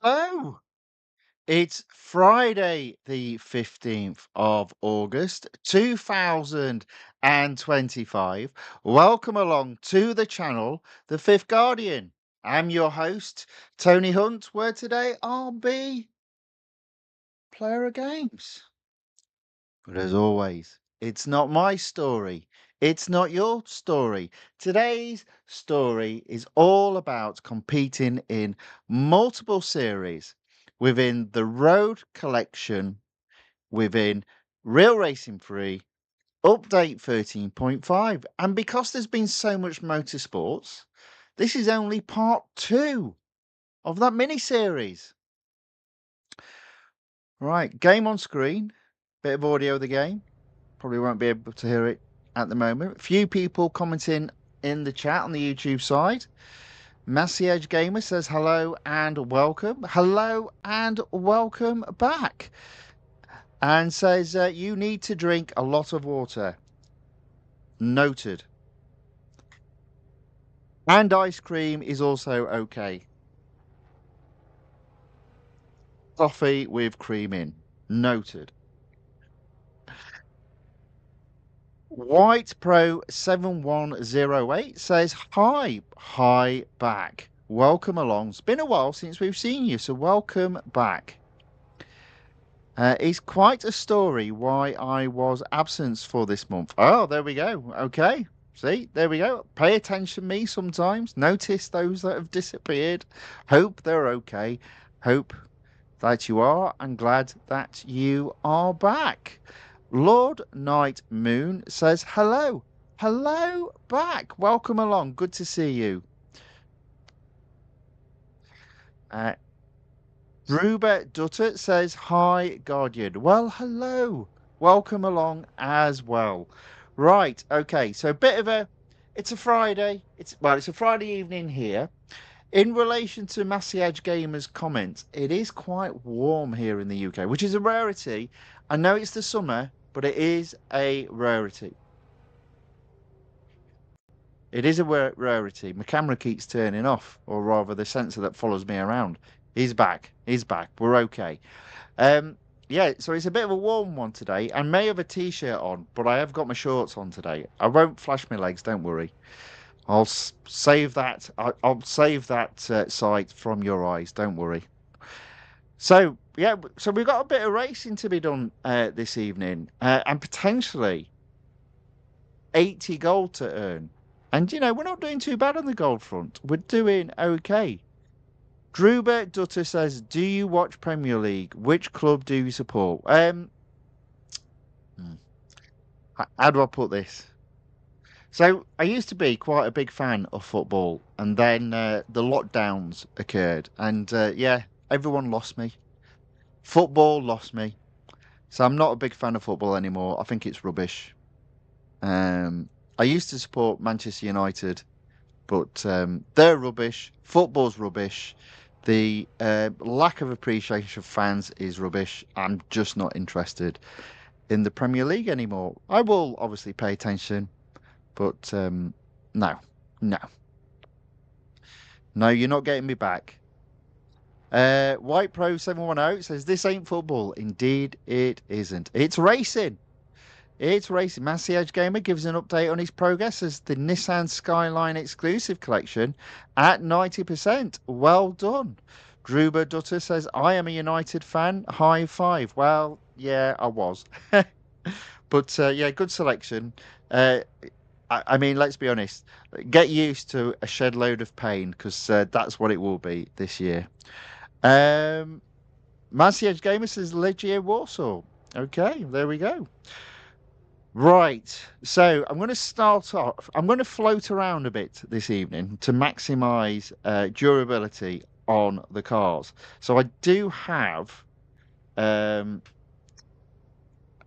Hello. It's Friday, the 15th of August, 2025. Welcome along to the channel, The Fifth Guardian. I'm your host, Tony Hunt, where today I'll be player of games. But as always, it's not my story. It's not your story. Today's story is all about competing in multiple series within the Road Collection, within Real Racing 3, Update 13.5. And because there's been so much motorsports, this is only part two of that mini series. Right, game on screen, bit of audio of the game. Probably won't be able to hear it at the moment. Few people commenting in the chat on the YouTube side. Massey Edge Gamer says hello and welcome. Hello and welcome back. And says you need to drink a lot of water. Noted. And ice cream is also okay. Coffee with cream in. Noted. White Pro 7108 says, hi back. Welcome along. It's been a while since we've seen you, so welcome back. It's quite a story why I was absent for this month. Oh, there we go. Okay. See, there we go. Pay attention me sometimes. Notice those that have disappeared. Hope they're okay. Hope that you are, and glad that you are back. Lord Night Moon says hello. Hello back. Welcome along. Good to see you. Ruber Dutter says hi, Guardian. Well, hello. Welcome along as well. Right. Okay. So it's a Friday. It's a Friday evening here. In relation to Massey Edge Gamer's comments, it is quite warm here in the UK, which is a rarity. I know it's the summer, but it is a rarity. It is a rarity. My camera keeps turning off, or rather, the sensor that follows me around. He's back. He's back. We're okay. Yeah, so it's a bit of a warm one today. I may have a t-shirt on, but I have got my shorts on today. I won't flash my legs, don't worry. I'll save that. I'll save that sight from your eyes. Don't worry. So yeah, so we've got a bit of racing to be done this evening, and potentially 80 gold to earn. And you know, we're not doing too bad on the gold front. We're doing okay. Drubert Dutter says, "Do you watch Premier League? Which club do you support?" How do I put this? So I used to be quite a big fan of football, and then the lockdowns occurred, and yeah, everyone lost me. Football lost me, so I'm not a big fan of football anymore. I think it's rubbish. I used to support Manchester United, but they're rubbish. Football's rubbish. The lack of appreciation for fans is rubbish. I'm just not interested in the Premier League anymore. I will obviously pay attention, but no, no, no, you're not getting me back. White Pro 710 says, "This ain't football." Indeed, it isn't. It's racing. It's racing. Massey Edge Gamer gives an update on his progress as the Nissan Skyline exclusive collection at 90%. Well done. Druber Dutter says, "I am a United fan. High five." Well, yeah, I was. But yeah, good selection. Uh, I mean, let's be honest. Get used to a shed load of pain because that's what it will be this year. Massey Edge Gamer says, "Legio Warsaw." Okay, there we go. Right. So I'm going to start off. I'm going to float around a bit this evening to maximize durability on the cars. So I do have an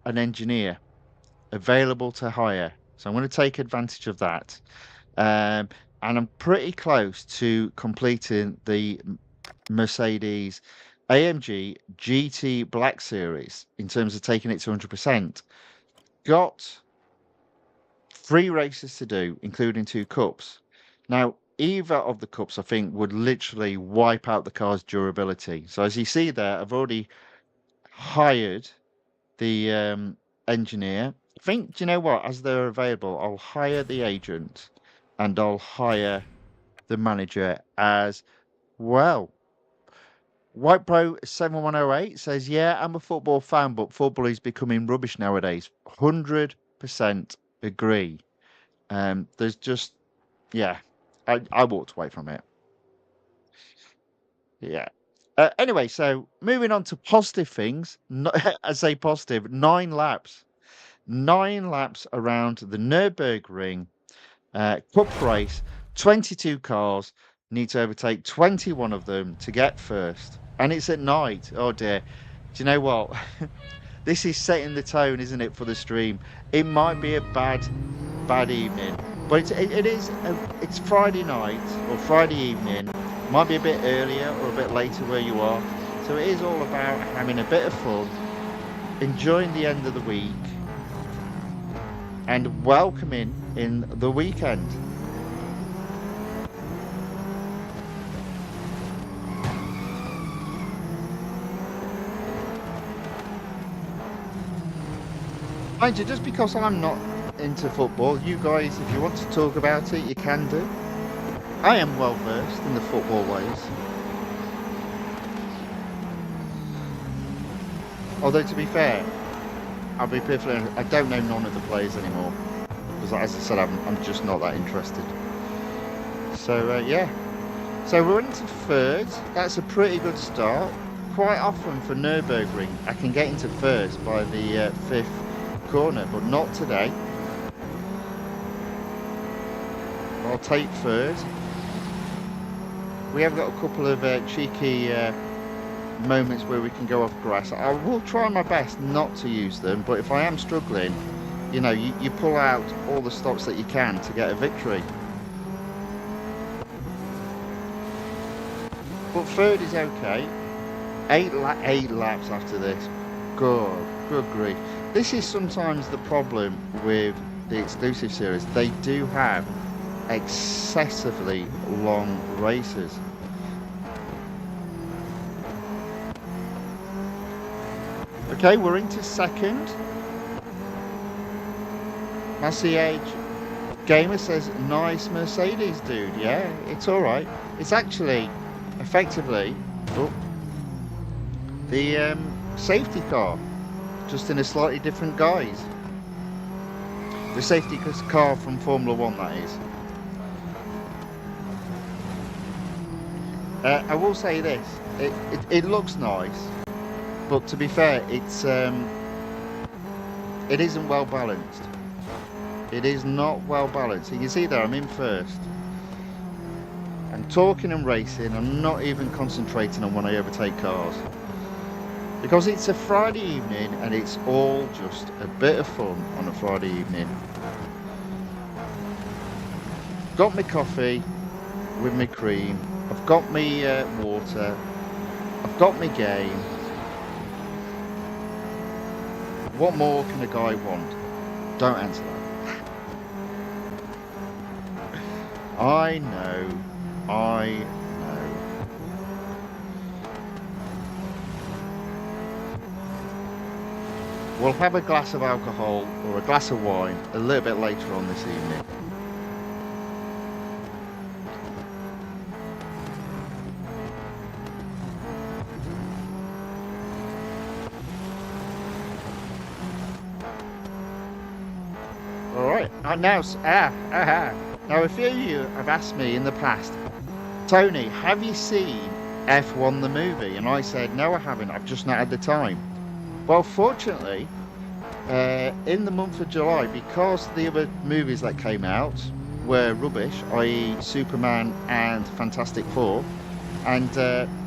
engineer available to hire. So I'm going to take advantage of that. And I'm pretty close to completing the Mercedes AMG GT Black Series in terms of taking it to 100%. Got 3 races to do, including 2 cups. Now, either of the cups, I think, would literally wipe out the car's durability. So as you see there, I've already hired the engineer. I think, do you know what? As they're available, I'll hire the agent and I'll hire the manager as well. White Pro 7108 says, yeah, I'm a football fan, but football is becoming rubbish nowadays. 100% agree. There's just, yeah, I walked away from it. Yeah. Anyway, so moving on to positive things. I say positive, 9 laps. 9 laps around the Nürburgring Cup race. 22 cars need to overtake 21 of them to get first. And it's at night. Oh dear. Do you know what? This is setting the tone, isn't it, for the stream? It might be a bad evening, but it's Friday night or Friday evening. Might be a bit earlier or a bit later where you are. So it is all about having a bit of fun, enjoying the end of the week, and welcoming in the weekend. Mind you, just because I'm not into football, you guys, if you want to talk about it, you can do. I am well versed in the football ways. Although, to be fair, I'll be perfectly honest, I don't know none of the players anymore. Because, as I said, I'm just not that interested. So, yeah. So we're into third. That's a pretty good start. Quite often for Nürburgring, I can get into first by the 5th corner, but not today. I'll take third. We have got a couple of cheeky moments where we can go off grass. I will try my best not to use them, but if I am struggling, you know, you pull out all the stops that you can to get a victory. But third is okay. 8 laps after this. Good grief. This is sometimes the problem with the exclusive series. They do have excessively long races. Okay, we're into second. Mercedes Gamer says, nice Mercedes, dude. Yeah, it's all right. It's actually effectively the safety car, just in a slightly different guise. The safety car from Formula 1, that is. I will say this, it looks nice, but to be fair, it isn't well balanced. It is not well balanced. You can see there, I'm in first. I'm talking and racing, I'm not even concentrating on when I overtake cars. Because it's a Friday evening and it's all just a bit of fun on a Friday evening. Got my coffee with my cream. I've got my water. I've got my game. What more can a guy want? Don't answer that. I know. We'll have a glass of alcohol or a glass of wine a little bit later on this evening. Alright, now a few of you have asked me in the past, Tony, have you seen F1 the movie? And I said, no, I haven't, I've just not had the time. Well, fortunately, in the month of July, because the other movies that came out were rubbish, i.e. Superman and Fantastic Four, and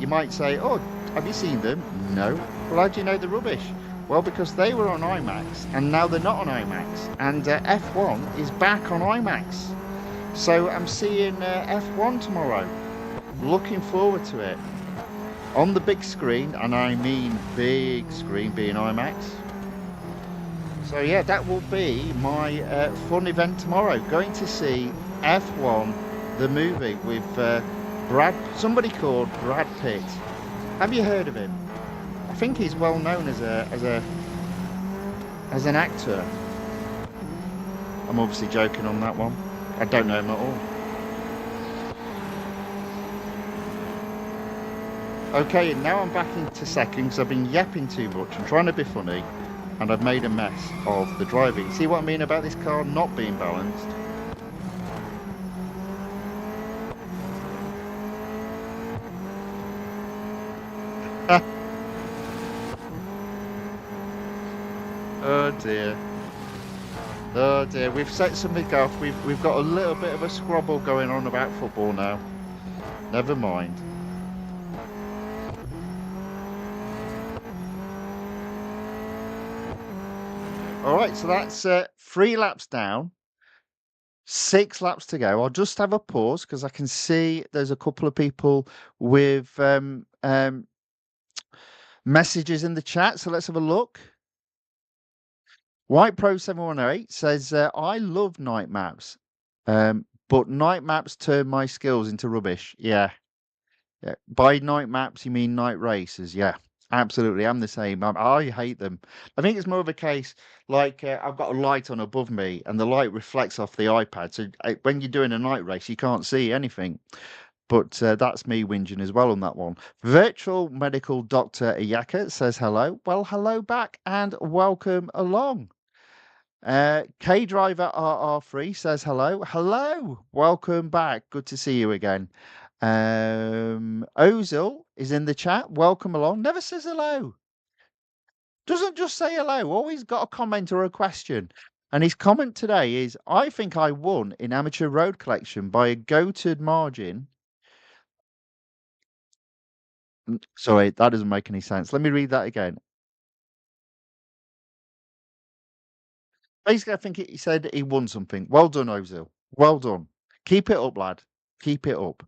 you might say, oh, have you seen them? No. Well, how do you know they're rubbish? Well, because they were on IMAX, and now they're not on IMAX, and F1 is back on IMAX. So I'm seeing F1 tomorrow. Looking forward to it. On the big screen, and I mean big screen being IMAX. So yeah, that will be my fun event tomorrow. Going to see F1 the movie with somebody called Brad Pitt. Have you heard of him? I think he's well known as an actor. I'm obviously joking on that one. I don't know him at all. Okay, now I'm back into second because I've been yapping too much and trying to be funny, and I've made a mess of the driving. See what I mean about this car not being balanced? Oh dear. Oh dear, we've set something off. We've got a little bit of a squabble going on about football now. Never mind. All right, so that's 3 laps down, 6 laps to go. I'll just have a pause because I can see there's a couple of people with messages in the chat. So let's have a look. White Pro 718 says, I love night maps, but night maps turn my skills into rubbish. Yeah. Yeah. By night maps, you mean night races? Yeah, absolutely. I'm the same. I hate them. I think it's more of a case like I've got a light on above me, and the light reflects off the iPad. So when you're doing a night race, you can't see anything. But that's me whinging as well on that one. Virtual Medical Doctor Iyaka says hello. Well, hello back and welcome along. K Driver RR3 says hello. Hello, welcome back. Good to see you again. Ozil is in the chat. Welcome along. Never says hello. Doesn't just say hello. Always got a comment or a question. And his comment today is, I think I won in Amateur Road Collection by a goated margin. Sorry, that doesn't make any sense. Let me read that again. Basically, I think he said he won something. Well done, Ozil. Well done. Keep it up, lad. Keep it up.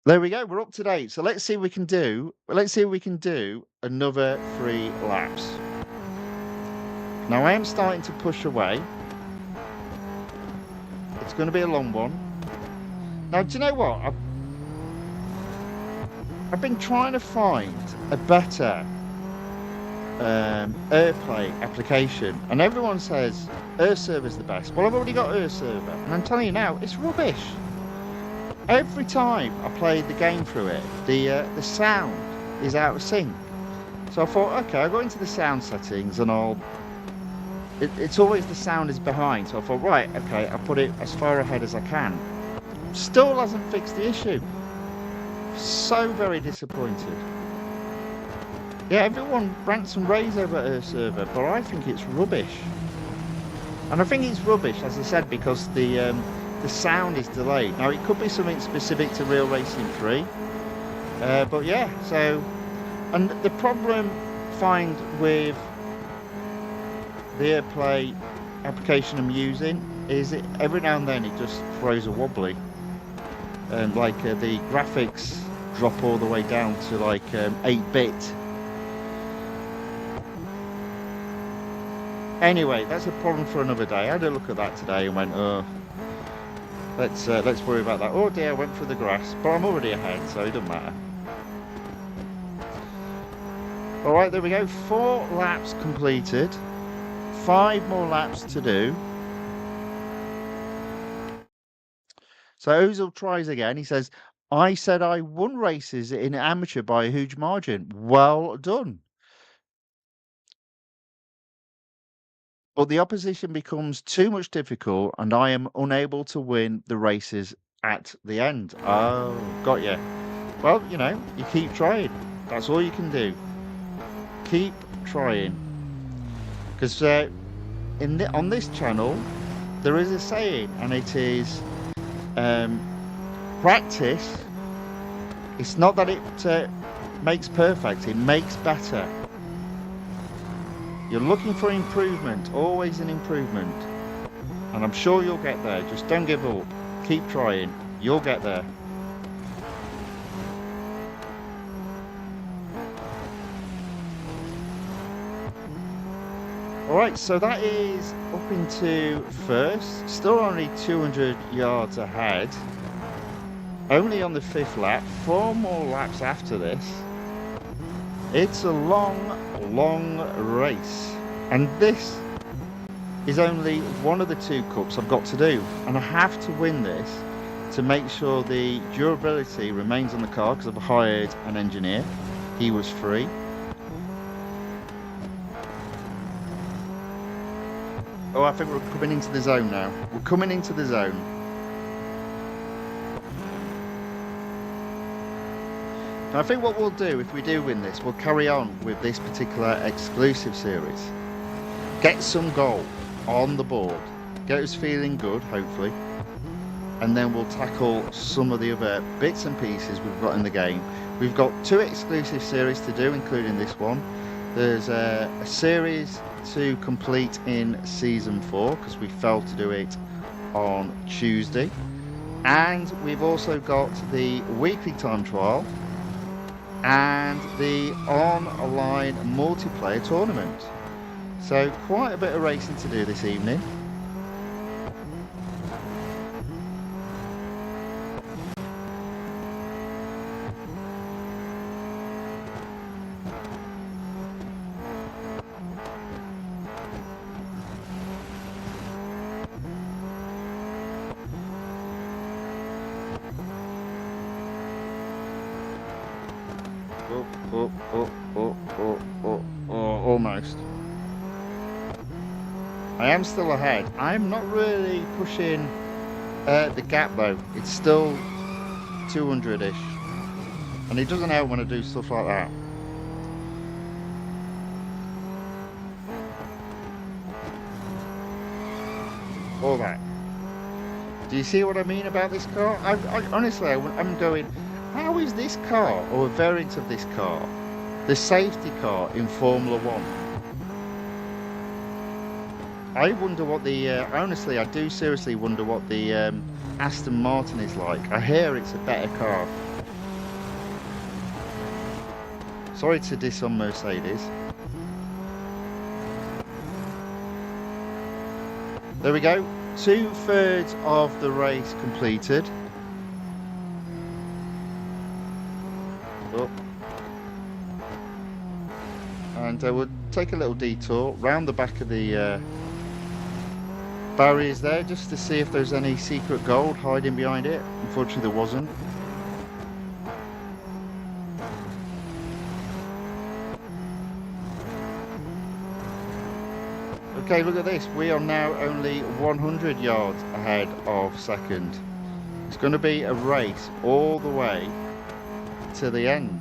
There we go. We're up to date. So let's see if we can do. Let's see if we can do another 3 laps. Now I am starting to push away. It's going to be a long one. Now, do you know what? I've been trying to find a better AirPlay application, and everyone says AirServer is the best. Well, I've already got AirServer, and I'm telling you now, it's rubbish. Every time I play the game through it, the sound is out of sync. So I thought, okay, I'll go into the sound settings and it's always the sound is behind. So I thought, right, okay, I'll put it as far ahead as I can. Still hasn't fixed the issue. So very disappointed. Yeah, everyone rants and raves over AirServer, but I think it's rubbish. And I think it's rubbish, as I said, because the sound is delayed. Now, it could be something specific to Real Racing 3. But yeah, so... And the problem I find with the AirPlay application I'm using is every now and then it just throws a wobbly. And like the graphics drop all the way down to like 8-bit. Anyway, that's a problem for another day. I had a look at that today and went, oh... Let's worry about that. Oh dear, I went through the grass, but I'm already ahead, so it doesn't matter. All right, there we go. 4 laps completed. 5 more laps to do. So Ozil tries again. He says, I said I won races in amateur by a huge margin. Well done. But the opposition becomes too much difficult and I am unable to win the races at the end. Oh, got you. Well, you know, you keep trying. That's all you can do. Keep trying. Because on this channel, there is a saying, and it is practice. It's not that it makes perfect, it makes better. You're looking for improvement, always an improvement. And I'm sure you'll get there. Just don't give up. Keep trying. You'll get there. Alright, so that is up into first. Still only 200 yards ahead. Only on the 5th lap. 4 more laps after this. It's a long race. And this is only one of the 2 cups I've got to do. And I have to win this to make sure the durability remains on the car, because I've hired an engineer. He was free. Oh, I think we're coming into the zone now. We're coming into the zone. Now, I think what we'll do if we do win this, we'll carry on with this particular exclusive series. Get some goal on the board. Get us feeling good, hopefully. And then we'll tackle some of the other bits and pieces we've got in the game. We've got 2 exclusive series to do, including this one. There's a series to complete in season 4, because we failed to do it on Tuesday. And we've also got the weekly time trial and the online multiplayer tournament. So quite a bit of racing to do this evening. Almost. I am still ahead. I'm not really pushing the gap though. It's still 200-ish. And it doesn't help when I do stuff like that. All that. Do you see what I mean about this car? Honestly, I'm going, how is this car, or a variant of this car, the safety car in Formula 1? I wonder what the, honestly, I do seriously wonder what the Aston Martin is like. I hear it's a better car. Sorry to diss on Mercedes. There we go. 2/3 of the race completed. Oh. And we'll take a little detour round the back of the barriers there, just to see if there's any secret gold hiding behind it. Unfortunately, there wasn't. Okay, look at this. We are now only 100 yards ahead of second. It's going to be a race all the way to the end.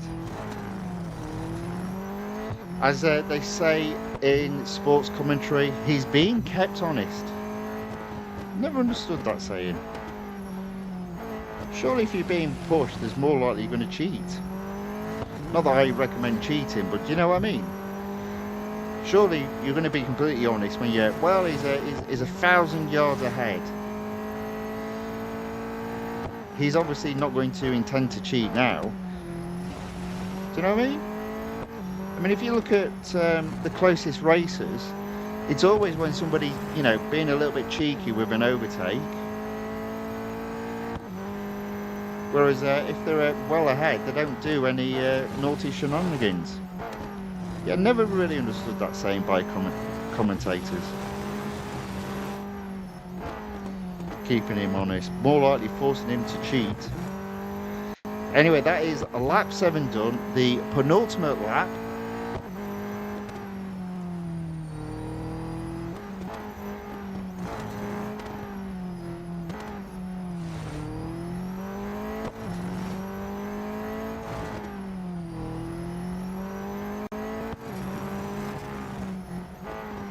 As they say in sports commentary, he's being kept honest. Never understood that saying. Surely if you're being pushed, there's more likely you're going to cheat. Not that I recommend cheating, but do you know what I mean? Surely you're going to be completely honest when you're, well, he's 1,000 yards ahead. He's obviously not going to intend to cheat now. Do you know what I mean? I mean, if you look at the closest races, it's always when somebody, you know, being a little bit cheeky with an overtake. Whereas if they're well ahead, they don't do any naughty shenanigans. Yeah, I never really understood that saying by commentators. Keeping him honest, more likely forcing him to cheat. Anyway, that is lap 7 done, the penultimate lap.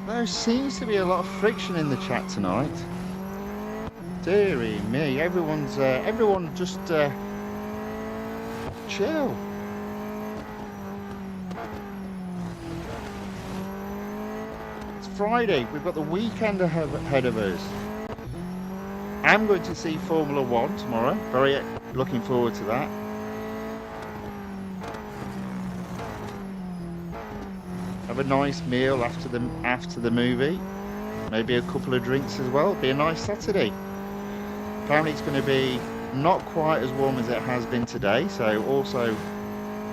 There seems to be a lot of friction in the chat tonight. Dearie me, everyone just chill. It's Friday, we've got the weekend ahead of us. I'm going to see Formula 1 tomorrow, very looking forward to that. Have a nice meal after the movie. Maybe a couple of drinks as well. Be a nice Saturday. Apparently it's going to be not quite as warm as it has been today. So also,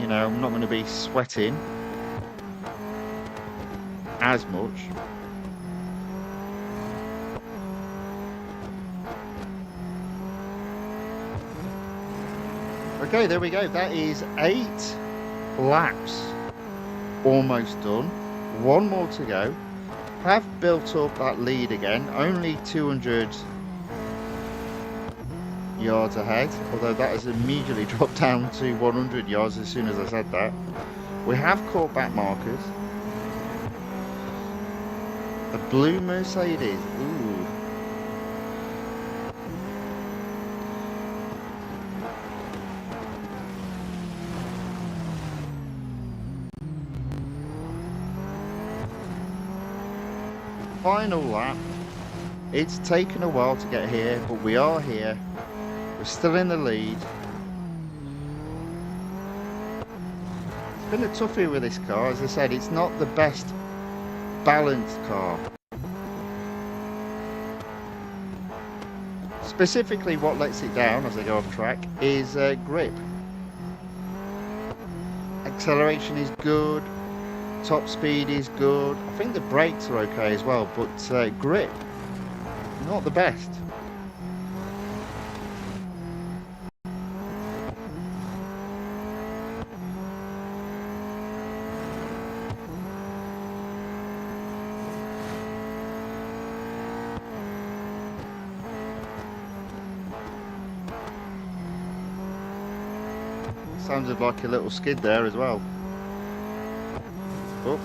you know, I'm not going to be sweating as much. Okay, there we go. That is 8 laps almost done. One more to go. Have built up that lead again. Only 200 yards ahead, although that has immediately dropped down to 100 yards as soon as I said that. We have caught back markers. A blue Mercedes. Ooh. Final lap. It's taken a while to get here, but we are here. We're still in the lead. It's been a toughie with this car. As I said, it's not the best balanced car. Specifically, what lets it down as I go off track is grip. Acceleration is good. Top speed is good. I think the brakes are okay as well, but grip, not the best. Sounded like a little skid there as well. Oh.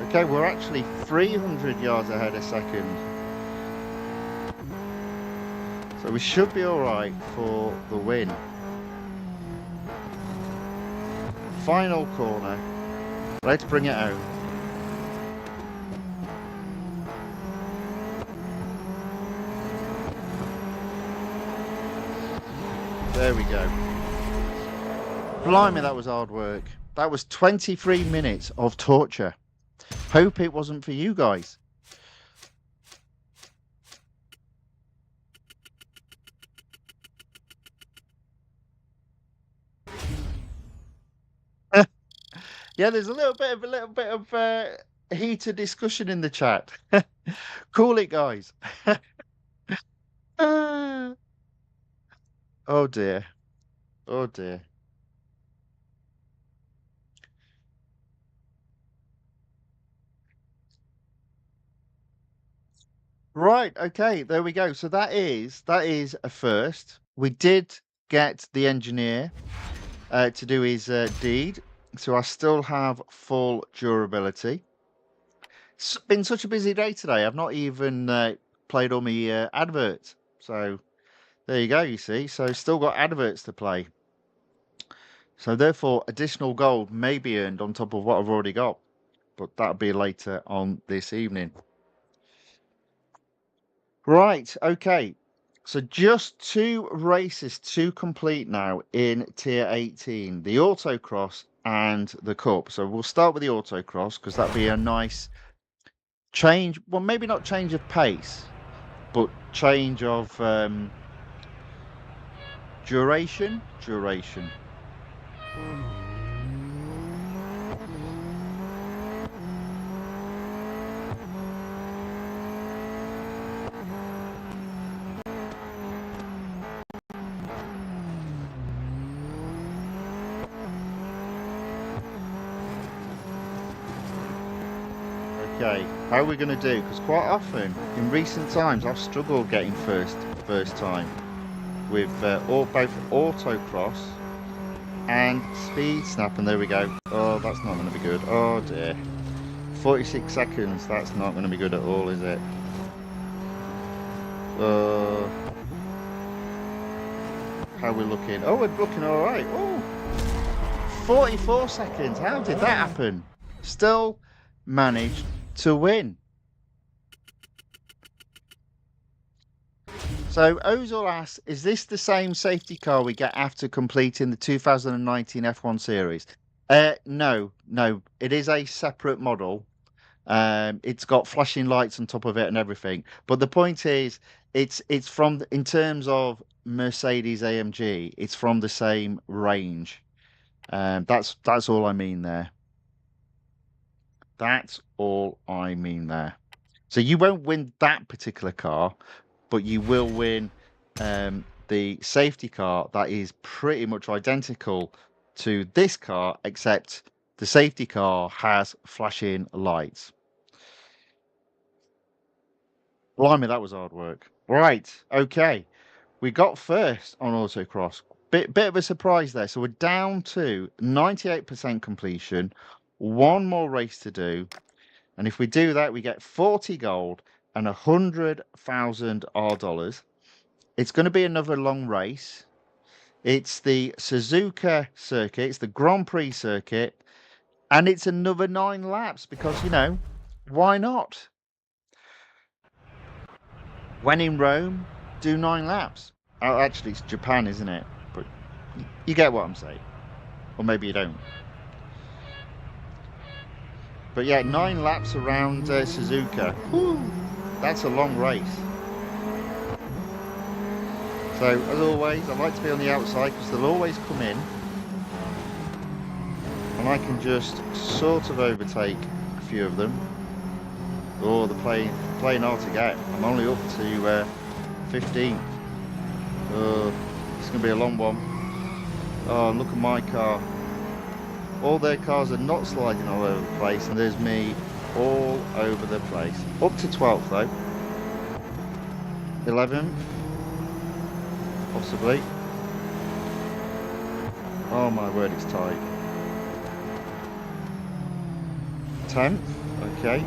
Okay, we're actually 300 yards ahead a second. So we should be alright for the win. Final corner. Let's bring it home. There we go. Blimey, that was hard work. That was 23 minutes of torture. Hope it wasn't for you guys. Yeah, there's a little bit of heated discussion in the chat. Cool it, guys. Oh dear. Oh dear. Right, okay, there we go. So that is a first. We did get the engineer to do his deed, so I still have full durability. It's been such a busy day today. I've not even played all my adverts. So there you go, you see. So still got adverts to play. So therefore, additional gold may be earned on top of what I've already got. But that'll be later on this evening. Right, okay. So just 2 races to complete now in Tier 18. The Autocross and the Cup. So we'll start with the Autocross because that'll be a nice change. Well, maybe not change of pace, but change of duration. Okay, how are we going to do? Because quite often in recent times I've struggled getting first time with both autocross and speed snap, and there we go. Oh, that's not going to be good. Oh dear, 46 seconds. That's not going to be good at all, is it? How are we looking? Oh, we're looking all right. Oh, 44 seconds. How did that happen? Still managed to win. So Ozil asks, is this the same safety car we get after completing the 2019 F1 series? No, no, it is a separate model. It's got flashing lights on top of it and everything. But the point is, it's from in terms of Mercedes-AMG, it's from the same range. That's all I mean there. That's all I mean there. So you won't win that particular car, but you will win the safety car that is pretty much identical to this car, except the safety car has flashing lights. Blimey, that was hard work. Right, okay. We got first on autocross. Bit of a surprise there. So we're down to 98% completion. One more race to do. And if we do that, we get 40 gold and 100,000 R dollars. It's going to be another long race. It's the Suzuka circuit. It's the Grand Prix circuit. And it's another 9 laps because, you know, why not? When in Rome, do 9 laps. Oh, actually, it's Japan, isn't it? But you get what I'm saying. Or maybe you don't. But yeah, 9 laps around Suzuka. Whew, that's a long race. So, as always, I like to be on the outside because they'll always come in. And I can just sort of overtake a few of them. Oh, they're playing hard to get. I'm only up to 15th. It's going to be a long one. Oh, look at my car. All their cars are not sliding all over the place, and there's me all over the place. Up to 12th, though. 11th. Possibly. Oh, my word, it's tight. 10th. Okay.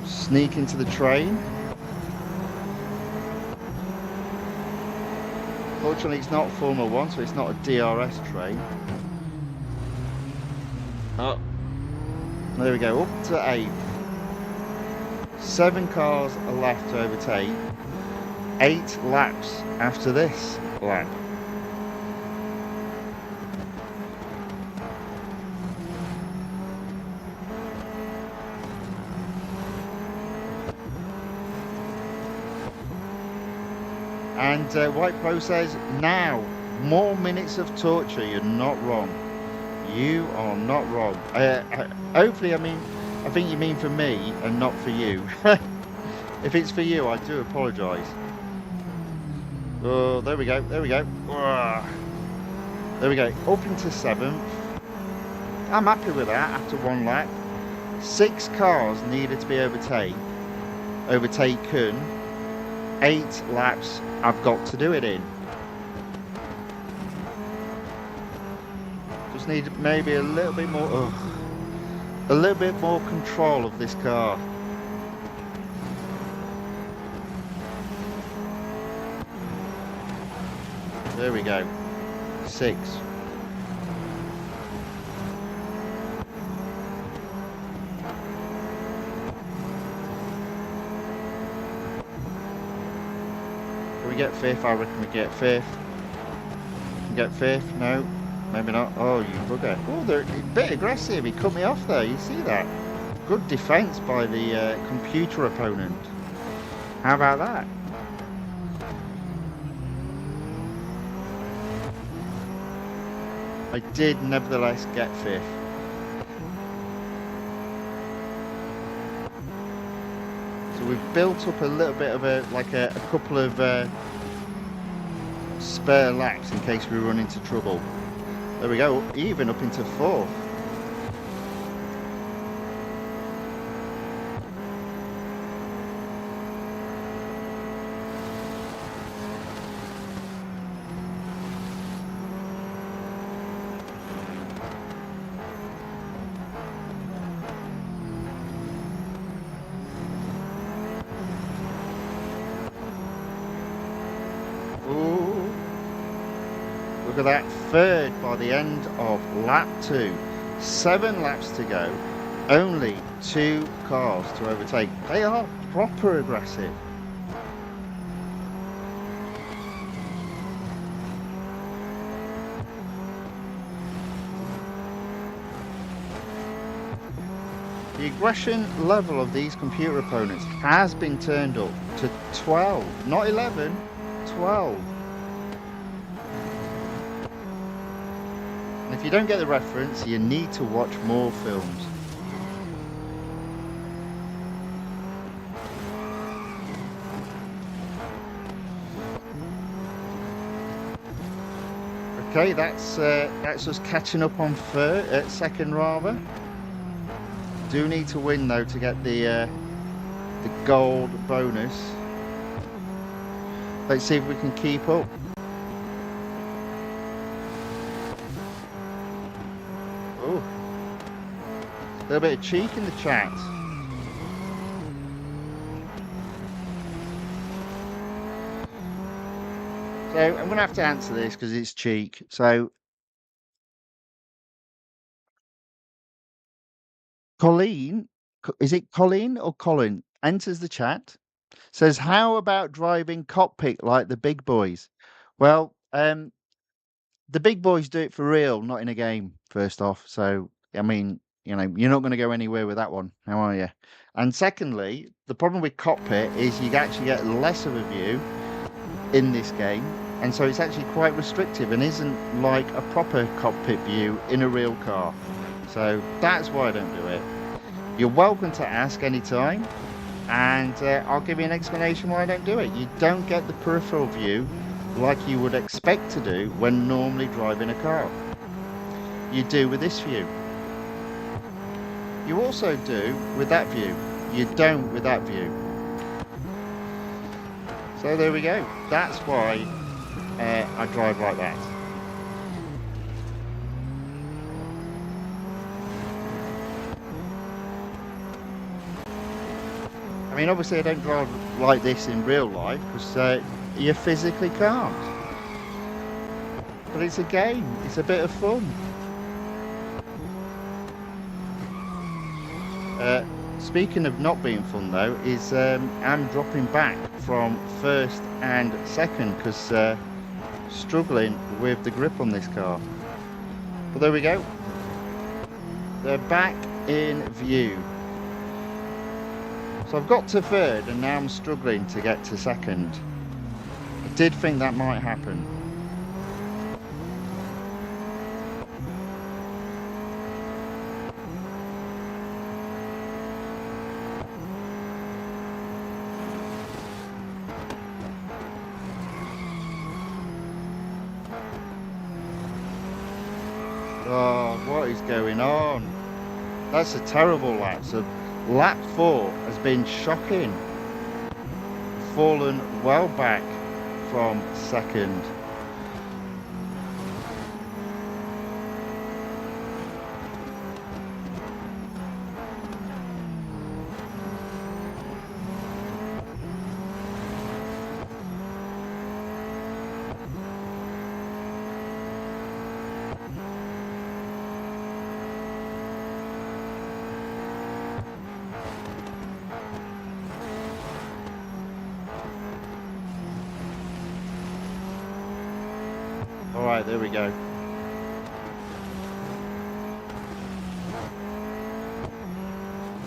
Sneak into the train. Fortunately, it's not Formula 1, so it's not a DRS train. Oh, there we go, up to 8th. 7 cars are left to overtake. 8 laps after this lap. And White Pro says, now, more minutes of torture. You're not wrong. You are not wrong. Hopefully, I think you mean for me and not for you. If it's for you, I do apologise. Oh, there we go. There we go. There we go. Up into 7th. I'm happy with that after 1 lap. 6 cars needed to be overtaken. 8 laps I've got to do it in. Just need maybe a little bit more control of this car. There we go. 6. We get 5th, I reckon we get 5th. We get 5th, no, maybe not. Oh, you bugger. Oh, they're a bit aggressive, he cut me off there, you see that? Good defence by the computer opponent. How about that? I did nevertheless get 5th. So we've built up a little bit of a couple of spare laps in case we run into trouble. There we go, even up into 4th. Look at that, 3rd by the end of lap 2. 7 laps to go, only 2 cars to overtake. They are proper aggressive. The aggression level of these computer opponents has been turned up to 12, not 11, 12. And if you don't get the reference, you need to watch more films. Okay, that's us catching up on second rather. Do need to win though to get the gold bonus. Let's see if we can keep up. Oh, a little bit of cheek in the chat. So I'm going to have to answer this because it's cheek. So Colleen, is it Colleen or Colin? Enters the chat. Says, how about driving cockpit like the big boys? Well, the big boys do it for real, not in a game, first off. So, I mean, you know, you're not going to go anywhere with that one. How are you? And secondly, the problem with cockpit is you actually get less of a view in this game. And so it's actually quite restrictive and isn't like a proper cockpit view in a real car. So that's why I don't do it. You're welcome to ask anytime, and I'll give you an explanation why I don't do it. You don't get the peripheral view like you would expect to do when normally driving a car. You do with this view. You also do with that view. You don't with that view. So there we go. That's why I drive like that. I mean, obviously I don't drive like this in real life because you physically can't. But it's a game. It's a bit of fun. Speaking of not being fun though, is I'm dropping back from first and second because struggling with the grip on this car. But there we go. They're back in view. So I've got to third and now I'm struggling to get to second. I did think that might happen. Oh, what is going on? That's a terrible lap. So lap 4 has been shocking. Fallen well back from second. Alright, there we go.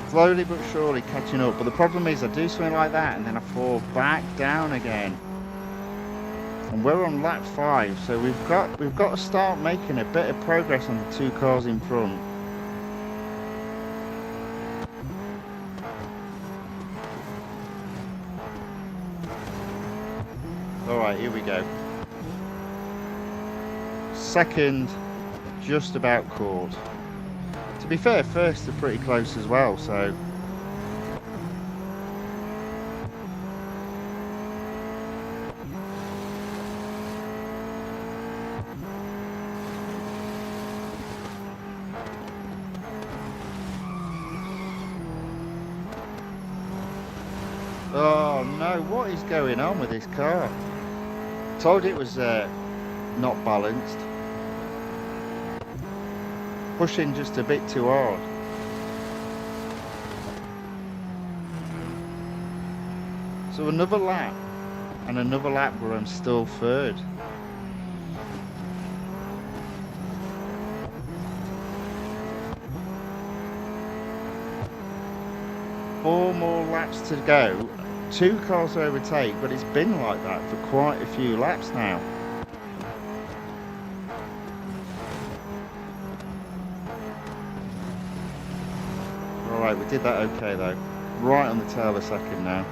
Slowly but surely catching up, but the problem is I do something like that and then I fall back down again. And we're on lap 5, so we've got to start making a bit of progress on the two cars in front. Alright, here we go. Second, just about caught. To be fair, first are pretty close as well, so oh no, what is going on with this car? Told it was not balanced. Pushing just a bit too hard. So another lap, and another lap where I'm still third. 4 more laps to go. 2 cars to overtake, but it's been like that for quite a few laps now. Alright, we did that okay though. Right on the tail of a second now.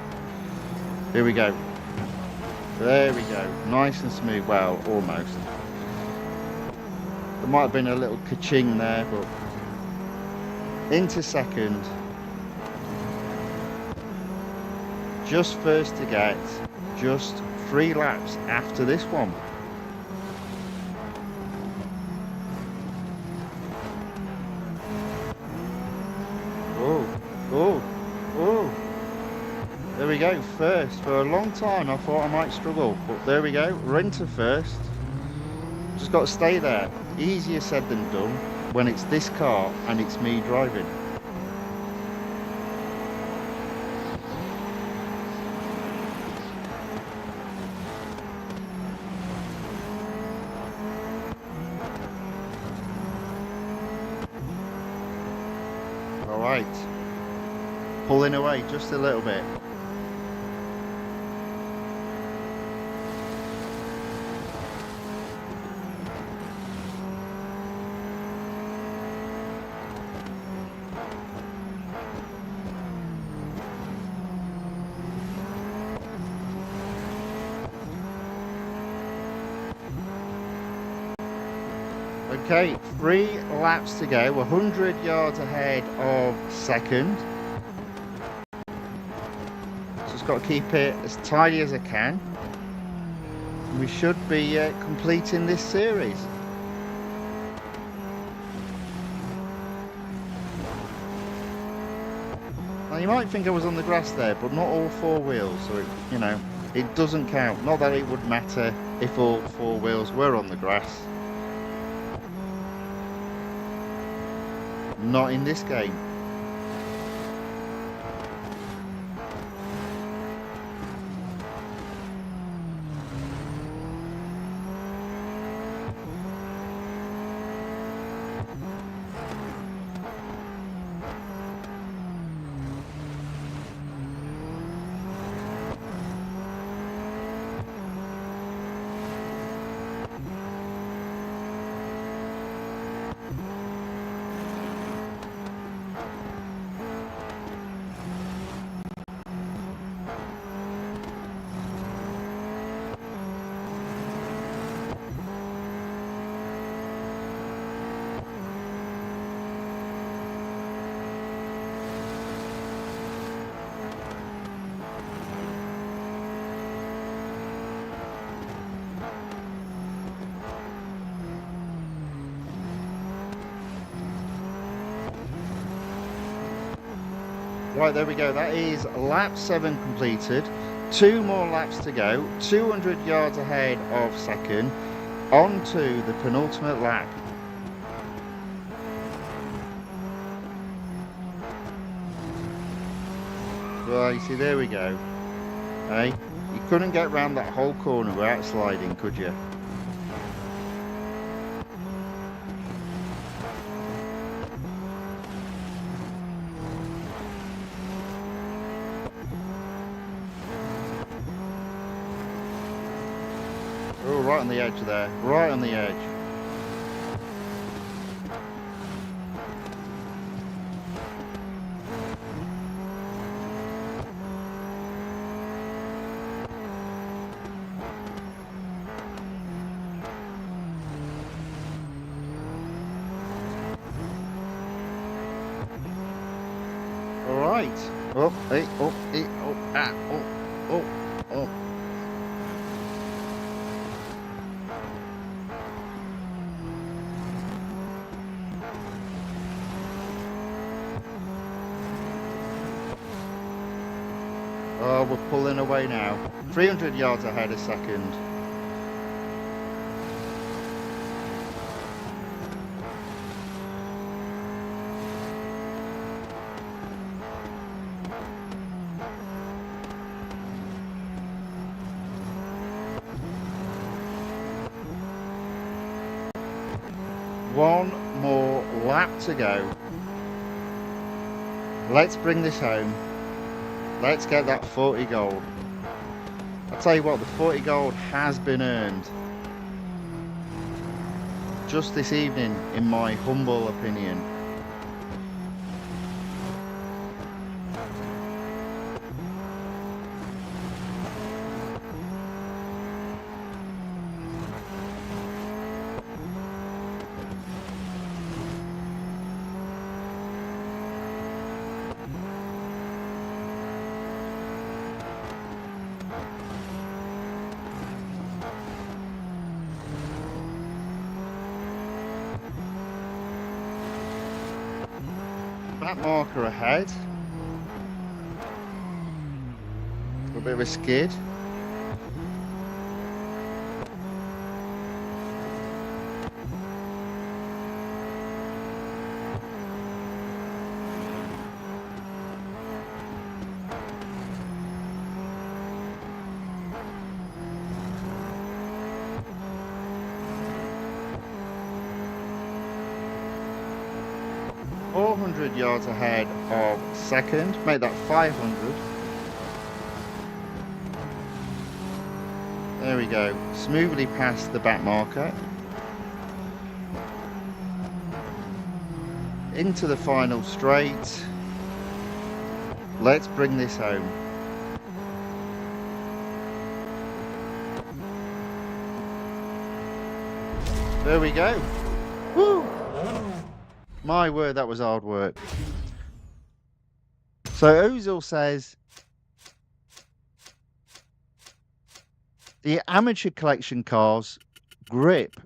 Here we go. There we go. Nice and smooth. Well, almost. There might have been a little ka-ching there, but into second. Just first to get. Just 3 laps after this one. Oh. There we go, first. For a long time I thought I might struggle, but there we go, we're into first. Just got to stay there. Easier said than done when it's this car and it's me driving. Alright, pulling away just a little bit. Okay, 3 laps to go. 100 yards ahead of second. Just got to keep it as tidy as I can. We should be completing this series. Now you might think I was on the grass there, but not all 4 wheels, so it, you know, it doesn't count. Not that it would matter if all 4 wheels were on the grass. Not in this game. Right, there we go. That is lap 7 completed. 2 more laps to go. 200 yards ahead of second. On to the penultimate lap. Well, you see, there we go. Hey, you couldn't get round that whole corner without sliding, could you? Oh, right on the edge there. Right on the edge. Right. Oh, hey, oh, hey, oh, ah, oh, oh. Oh, we're pulling away now. 300 yards ahead a second. One more lap to go. Let's bring this home. Let's get that 40 gold. I'll tell you what, the 40 gold has been earned just this evening, in my humble opinion. That marker ahead. A bit of a skid. Yards ahead of second, make that 500. There we go, smoothly past the back marker, into the final straight. Let's bring this home. There we go. Woo! My word, that was hard work. So Ozil says the amateur collection cars grip.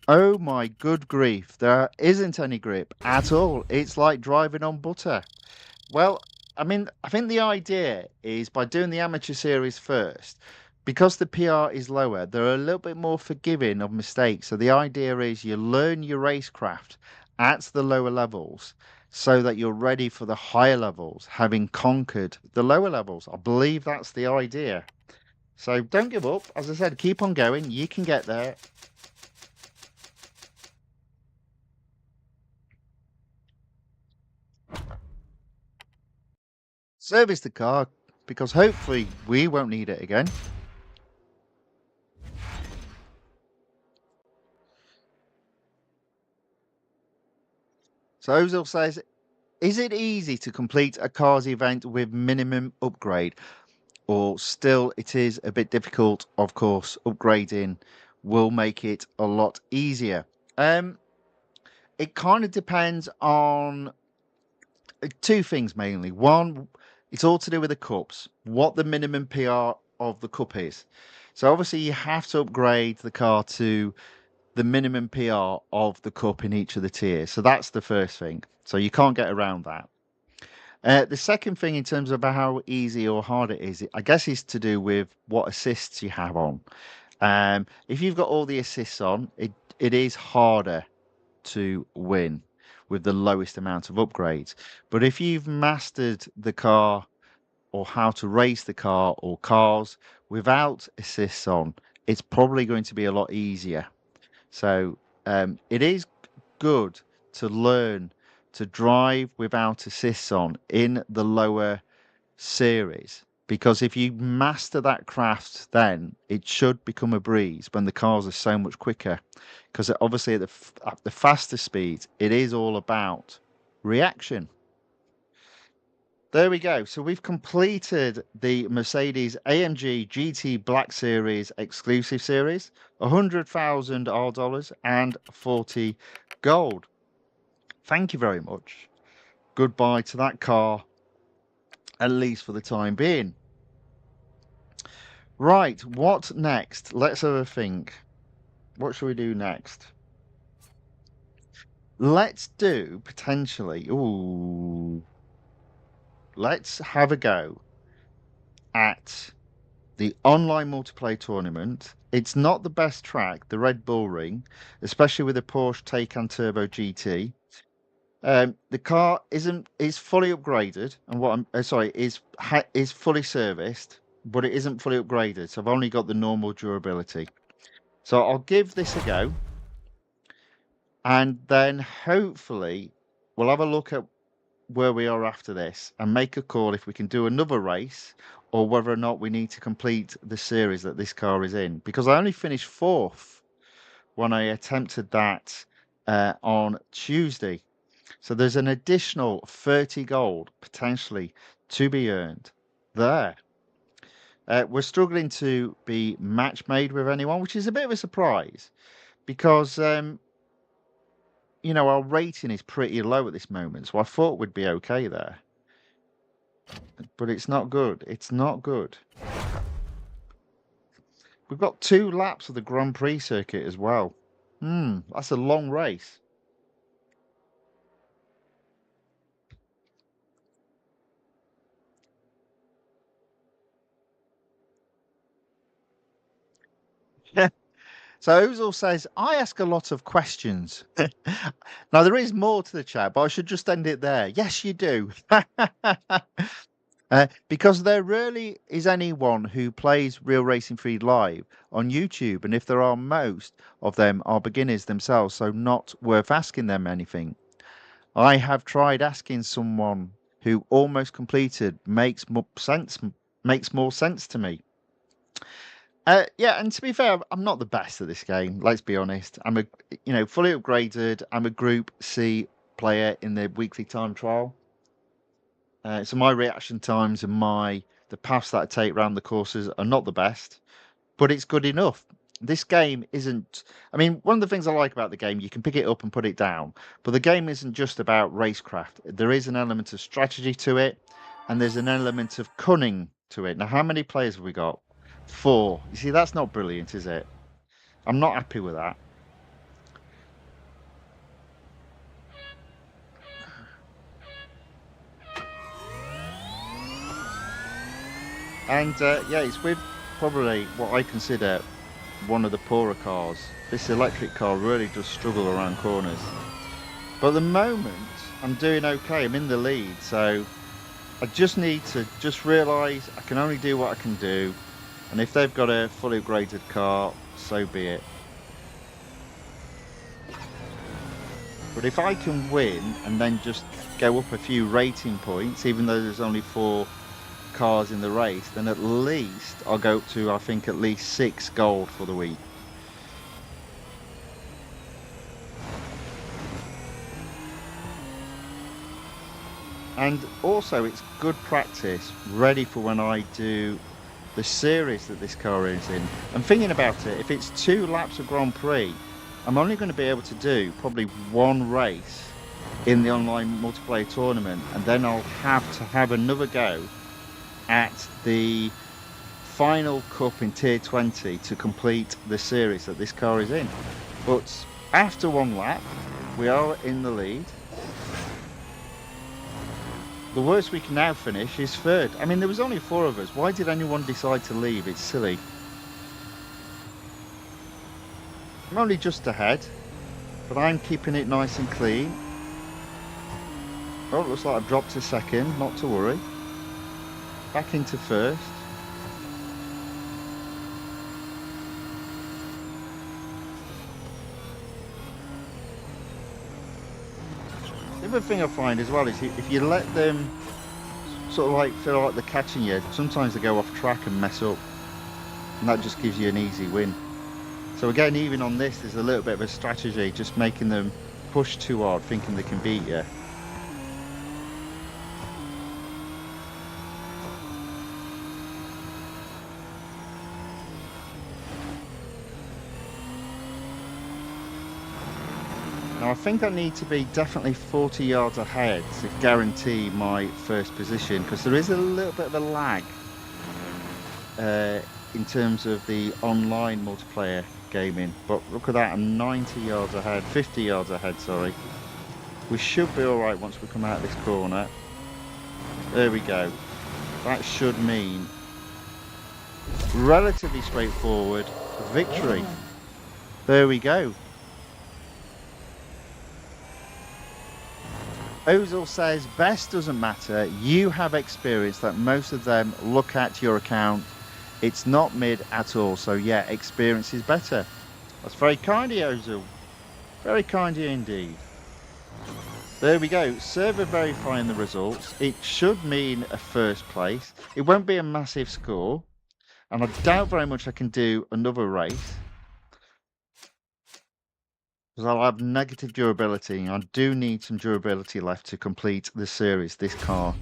Oh my good grief, there isn't any grip at all. It's like driving on butter. Well, I mean, I think the idea is by doing the amateur series first, because the PR is lower, they're a little bit more forgiving of mistakes. So the idea is you learn your racecraft at the lower levels so that you're ready for the higher levels, having conquered the lower levels. I believe that's the idea. So don't give up. As I said, keep on going. You can get there. Service the car, because hopefully we won't need it again. So Ozil says, is it easy to complete a cars event with minimum upgrade? Or still it is a bit difficult? Of course, upgrading will make it a lot easier. It kind of depends on two things mainly. One, it's all to do with the cups, what the minimum PR of the cup is. So obviously you have to upgrade the car to the minimum PR of the cup in each of the tiers. So that's the first thing. So you can't get around that. The second thing, in terms of how easy or hard it is, I guess, is to do with what assists you have on. If you've got all the assists on, it is harder to win with the lowest amount of upgrades. But if you've mastered the car, or how to race the car, or cars without assists on, it's probably going to be a lot easier. So it is good to learn to drive without assists on in the lower series, because if you master that craft, then it should become a breeze when the cars are so much quicker. Because obviously at the faster speeds, it is all about reaction. There we go. So we've completed the Mercedes-AMG GT Black Series exclusive series, 100,000 R dollars and 40 gold. Thank you very much. Goodbye to that car, at least for the time being. Right, what next? Let's have a think. What shall we do next? Let's do potentially. Ooh. Let's have a go at the online multiplayer tournament. It's not the best track, the Red Bull Ring, especially with a Porsche Taycan Turbo GT. The car is fully upgraded, and what I'm sorry is fully serviced, but it isn't fully upgraded. So I've only got the normal durability. So I'll give this a go, and then hopefully we'll have a look at where we are after this and make a call if we can do another race or whether or not we need to complete the series that this car is in. Because I only finished 4th when I attempted that on Tuesday. So there's an additional 30 gold potentially to be earned there. We're struggling to be match made with anyone, which is a bit of a surprise because, our rating is pretty low at this moment. So I thought we'd be okay there. But it's not good. It's not good. We've got 2 laps of the Grand Prix circuit as well. That's a long race. So Ozil says, I ask a lot of questions. Now, there is more to the chat, but I should just end it there. Yes, you do. Because there rarely is anyone who plays Real Racing Feed live on YouTube, and if there are, most of them are beginners themselves, so not worth asking them anything. I have tried asking someone who almost completed makes more sense to me. Yeah, and to be fair, I'm not the best at this game. Let's be honest. I'm fully upgraded. I'm a Group C player in the weekly time trial. So my reaction times and the paths that I take around the courses are not the best, but it's good enough. This game isn't. I mean, one of the things I like about the game, you can pick it up and put it down, but the game isn't just about racecraft. There is an element of strategy to it, and there's an element of cunning to it. Now, how many players have we got? 4. You see, that's not brilliant, is it? I'm not happy with that. And yeah, it's with probably what I consider one of the poorer cars. This electric car really does struggle around corners. But at the moment, I'm doing okay. I'm in the lead, so I just need to realise I can only do what I can do. And if they've got a fully upgraded car, so be it. But if I can win and then just go up a few rating points, even though there's only 4 cars in the race, then at least I'll go up to, I think, at least 6 gold for the week. And also, it's good practice, ready for when I do the series that this car is in. And thinking about it, if it's 2 laps of Grand Prix, I'm only going to be able to do probably 1 race in the online multiplayer tournament, and then I'll have to have another go at the final cup in tier 20 to complete the series that this car is in. But after 1 lap, we are in the lead. The worst we can now finish is 3rd. I mean, there was only 4 of us. Why did anyone decide to leave? It's silly. I'm only just ahead, but I'm keeping it nice and clean. Oh, it looks like I've dropped to 2nd. Not to worry. Back into 1st. The other thing I find as well is if you let them sort of like feel like they're catching you, sometimes they go off track and mess up, and that just gives you an easy win. So again, even on this, there's a little bit of a strategy, just making them push too hard, thinking they can beat you. Now I think I need to be definitely 40 yards ahead to guarantee my first position, because there is a little bit of a lag in terms of the online multiplayer gaming. But look at that, I'm 90 yards ahead, 50 yards ahead, sorry. We should be alright once we come out of this corner. There we go. That should mean relatively straightforward victory. There we go. Ozil says, best doesn't matter. You have experience that most of them look at your account. It's not mid at all. So yeah, experience is better. That's very kind of you, Ozil. Very kind of you indeed. There we go. Server verifying the results. It should mean a first place. It won't be a massive score. And I doubt very much I can do another race. Because I'll have negative durability. I do need some durability left to complete the series this car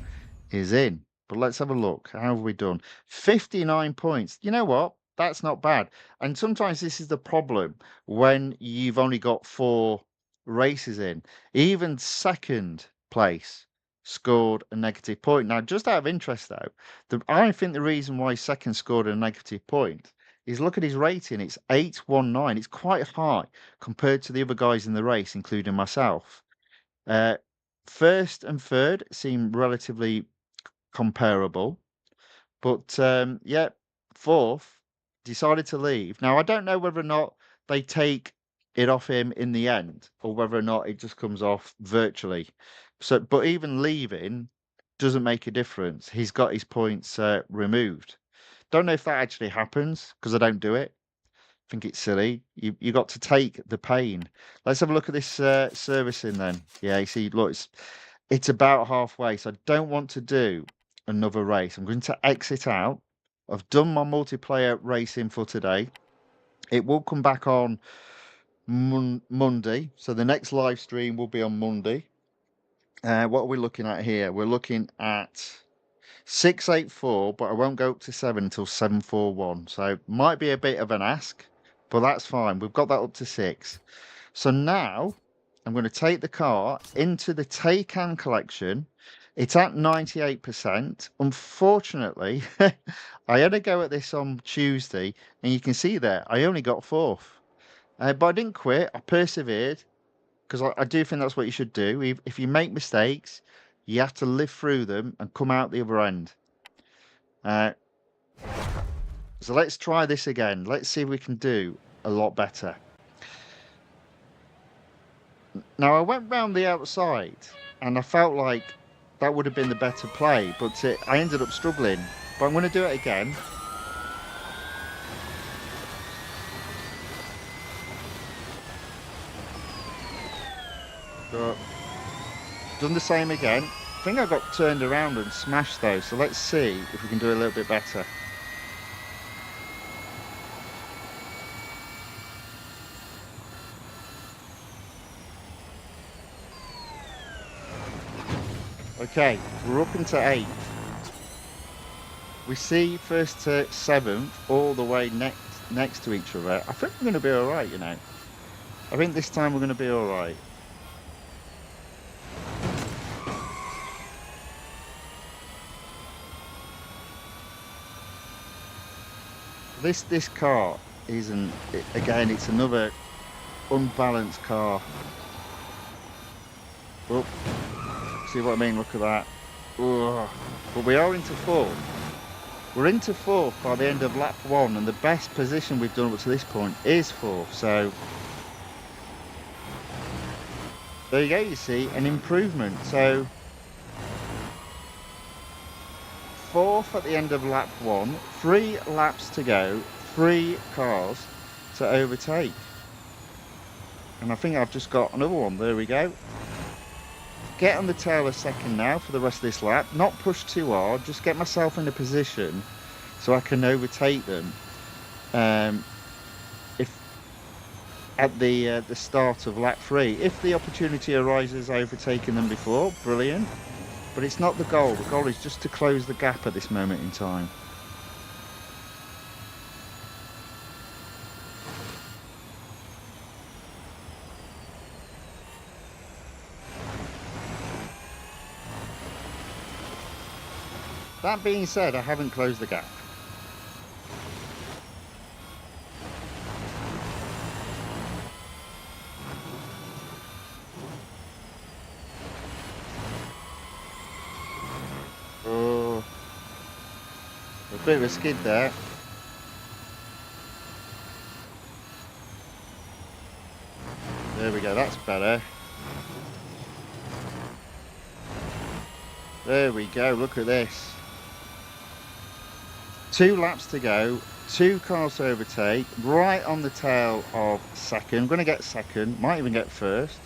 is in. But let's have a look. How have we done? 59 points. You know what? That's not bad. And sometimes this is the problem when you've only got 4 races in. Even second place scored a negative point. Now, just out of interest, though, I think the reason why second scored a negative point is look at his rating. It's 819. It's quite high compared to the other guys in the race, including myself. First and third seem relatively comparable. But yeah, fourth decided to leave. Now I don't know whether or not they take it off him in the end, or whether or not it just comes off virtually. So, but even leaving doesn't make a difference. He's got his points removed. Don't know if that actually happens because I don't do it. I think it's silly. You got to take the pain. Let's have a look at this servicing then. Yeah, you see, look, it's about halfway, so I don't want to do another race. I'm going to exit out. I've done my multiplayer racing for today. It will come back on Monday, so the next live stream will be on Monday. What are we looking at here? We're looking at 684, but I won't go up to 7 until 741. So might be a bit of an ask, but that's fine. We've got that up to 6. So now I'm going to take the car into the Taycan collection. It's at 98%. Unfortunately, I had a go at this on Tuesday, and you can see there, I only got 4th. But I didn't quit. I persevered, because I do think that's what you should do. If you make mistakes, you have to live through them and come out the other end. So let's try this again. Let's see if we can do a lot better. Now, I went round the outside, and I felt like that would have been the better play, but I ended up struggling. But I'm going to do it again. So, done the same again. I think I got turned around and smashed though, so let's see if we can do a little bit better. Okay, we're up into 8th. We see first to 7th all the way next to each other. I think we're going to be alright, you know. I think this time we're going to be alright. This car isn't, again, it's another unbalanced car. Oh. See what I mean? Look at that. Ugh. But we are into 4th. We're into 4th by the end of lap 1, and the best position we've done up to this point is 4th. So there you go. You see an improvement. So 4th at the end of lap 1. 3 laps to go. 3 cars to overtake. And I think I've just got another one. There we go. Get on the tail a second now for the rest of this lap. Not push too hard. Just get myself in a position so I can overtake them. If at the start of lap 3, if the opportunity arises, overtaking them before, brilliant. But it's not the goal. The goal is just to close the gap at this moment in time. That being said, I haven't closed the gap. Oh, a bit of a skid there. There we go, that's better. There we go, look at this. 2 laps to go, 2 cars to overtake, right on the tail of second. I'm going to get second, might even get first.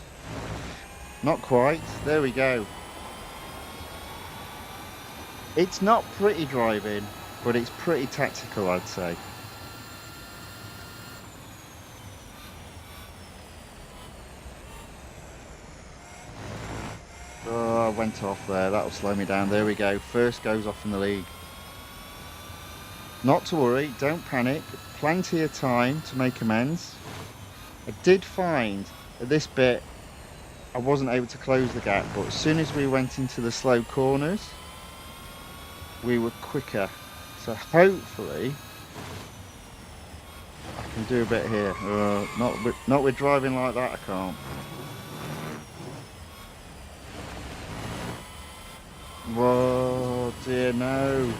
Not quite. There we go. It's not pretty driving, but it's pretty tactical, I'd say. Oh, I went off there. That'll slow me down. There we go. First goes off in the league. Not to worry. Don't panic. Plenty of time to make amends. I did find at this bit I wasn't able to close the gap, but as soon as we went into the slow corners, we were quicker. So hopefully I can do a bit here. Not with driving like that, I can't. Whoa, dear, no.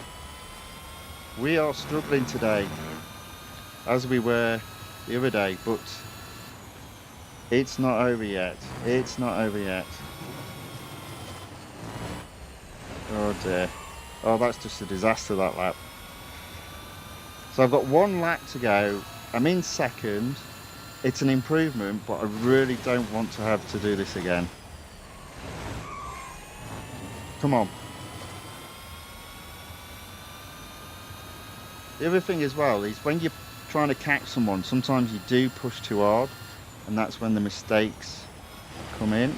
We are struggling today, as we were the other day, but it's not over yet. It's not over yet. Oh dear. Oh, that's just a disaster, that lap. So I've got one lap to go. I'm in second. It's an improvement, but I really don't want to have to do this again. Come on. The other thing as well is when you're trying to catch someone, sometimes you do push too hard, and that's when the mistakes come in.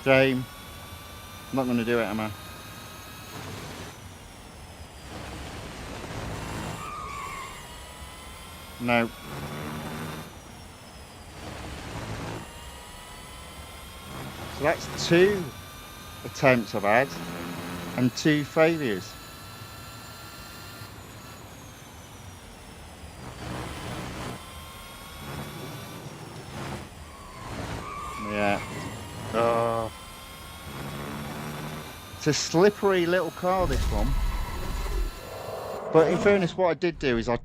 Shame. I'm not going to do it, am I? No. So that's 2 attempts I've had and 2 failures. Yeah. Oh. It's a slippery little car, this one. But in fairness, what I did do is I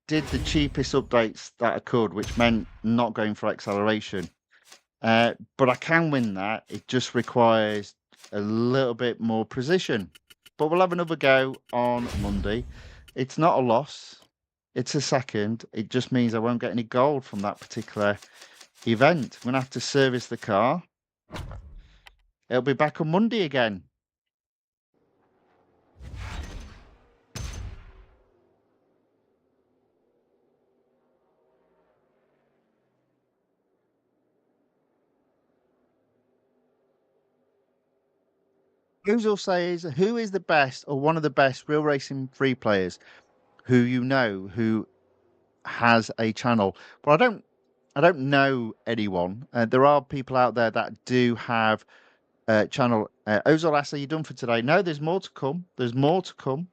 did the cheapest updates that I could, which meant not going for acceleration. But I can win that. It just requires a little bit more precision. But we'll have another go on Monday. It's not a loss. It's a second. It just means I won't get any gold from that particular event. I'm going to have to service the car. It'll be back on Monday again. Who'll say is who is the best or one of the best real racing free players who you know who has a channel? Well, I don't know anyone. There are people out there that do have a channel. Ozol asks, are you done for today? No, there's more to come. There's more to come.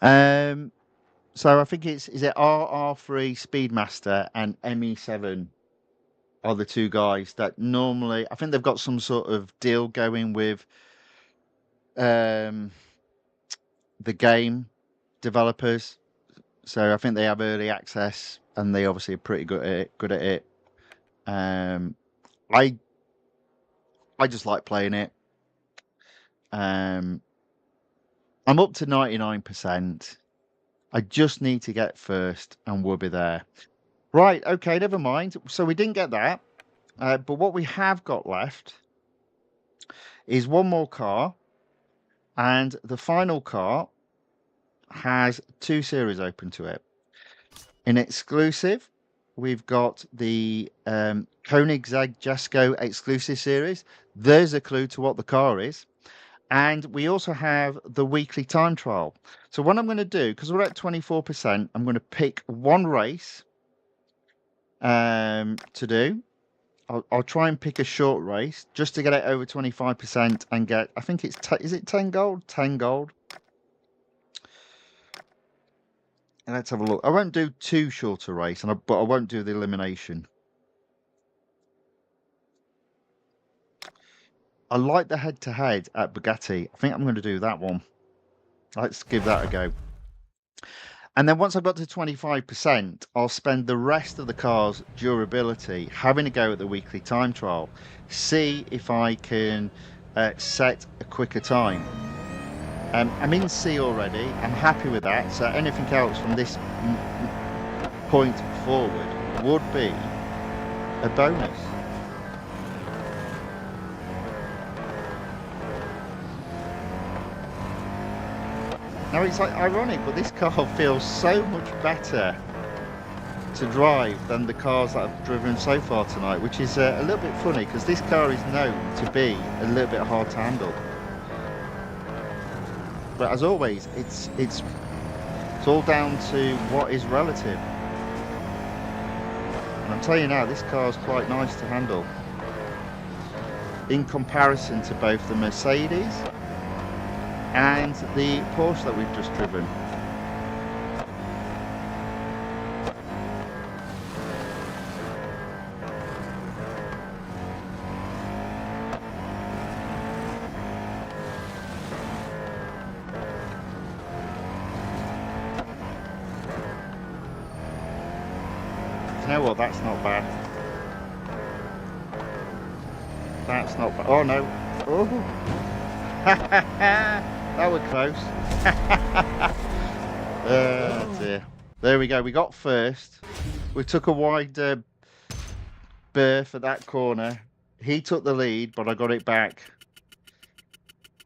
So I think is it RR3 Speedmaster and ME7 are the 2 guys that normally, I think they've got some sort of deal going with the game developers. So I think they have early access and they obviously are pretty good at it. I just like playing it. I'm up to 99%. I just need to get first and we'll be there. Right, okay, never mind. So we didn't get that. But what we have got left is one more car. And the final car has 2 series open to it. In exclusive, we've got the Koenigsegg Jesko exclusive series. There's a clue to what the car is. And we also have the weekly time trial. So what I'm going to do, because we're at 24%, I'm going to pick one race to do. I'll try and pick a short race just to get it over 25% and get, I think it's, is it 10 gold? 10 gold. And let's have a look. I won't do too short a race, but I won't do the elimination. I like the head-to-head at Bugatti. I think I'm going to do that one. Let's give that a go. And then once I've got to 25%, I'll spend the rest of the car's durability having a go at the weekly time trial. See if I can set a quicker time. I'm in C already. I'm happy with that. So anything else from this point forward would be a bonus. Now it's like ironic, but this car feels so much better to drive than the cars that I've driven so far tonight, which is a little bit funny because this car is known to be a little bit hard to handle. But as always, it's all down to what is relative. And I'm telling you now, this car is quite nice to handle in comparison to both the Mercedes and the Porsche that we've just driven. You know what, that's not bad. That's not bad. Oh no. Oh. That was close. Oh dear. There we go. We got first. We took a wide berth at that corner. He took the lead, but I got it back.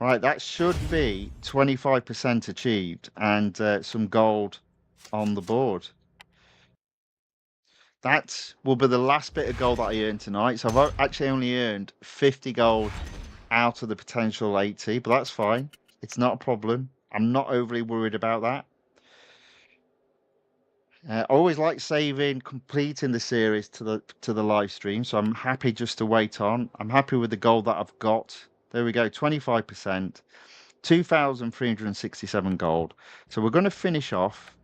Right, that should be 25% achieved and some gold on the board. That will be the last bit of gold that I earned tonight. So I've actually only earned 50 gold out of the potential 80, but that's fine. It's not a problem. I'm not overly worried about that. I always like saving, completing the series to the live stream, so I'm happy just to wait on. I'm happy with the gold that I've got. There we go, 25%, 2,367 gold. So we're going to finish off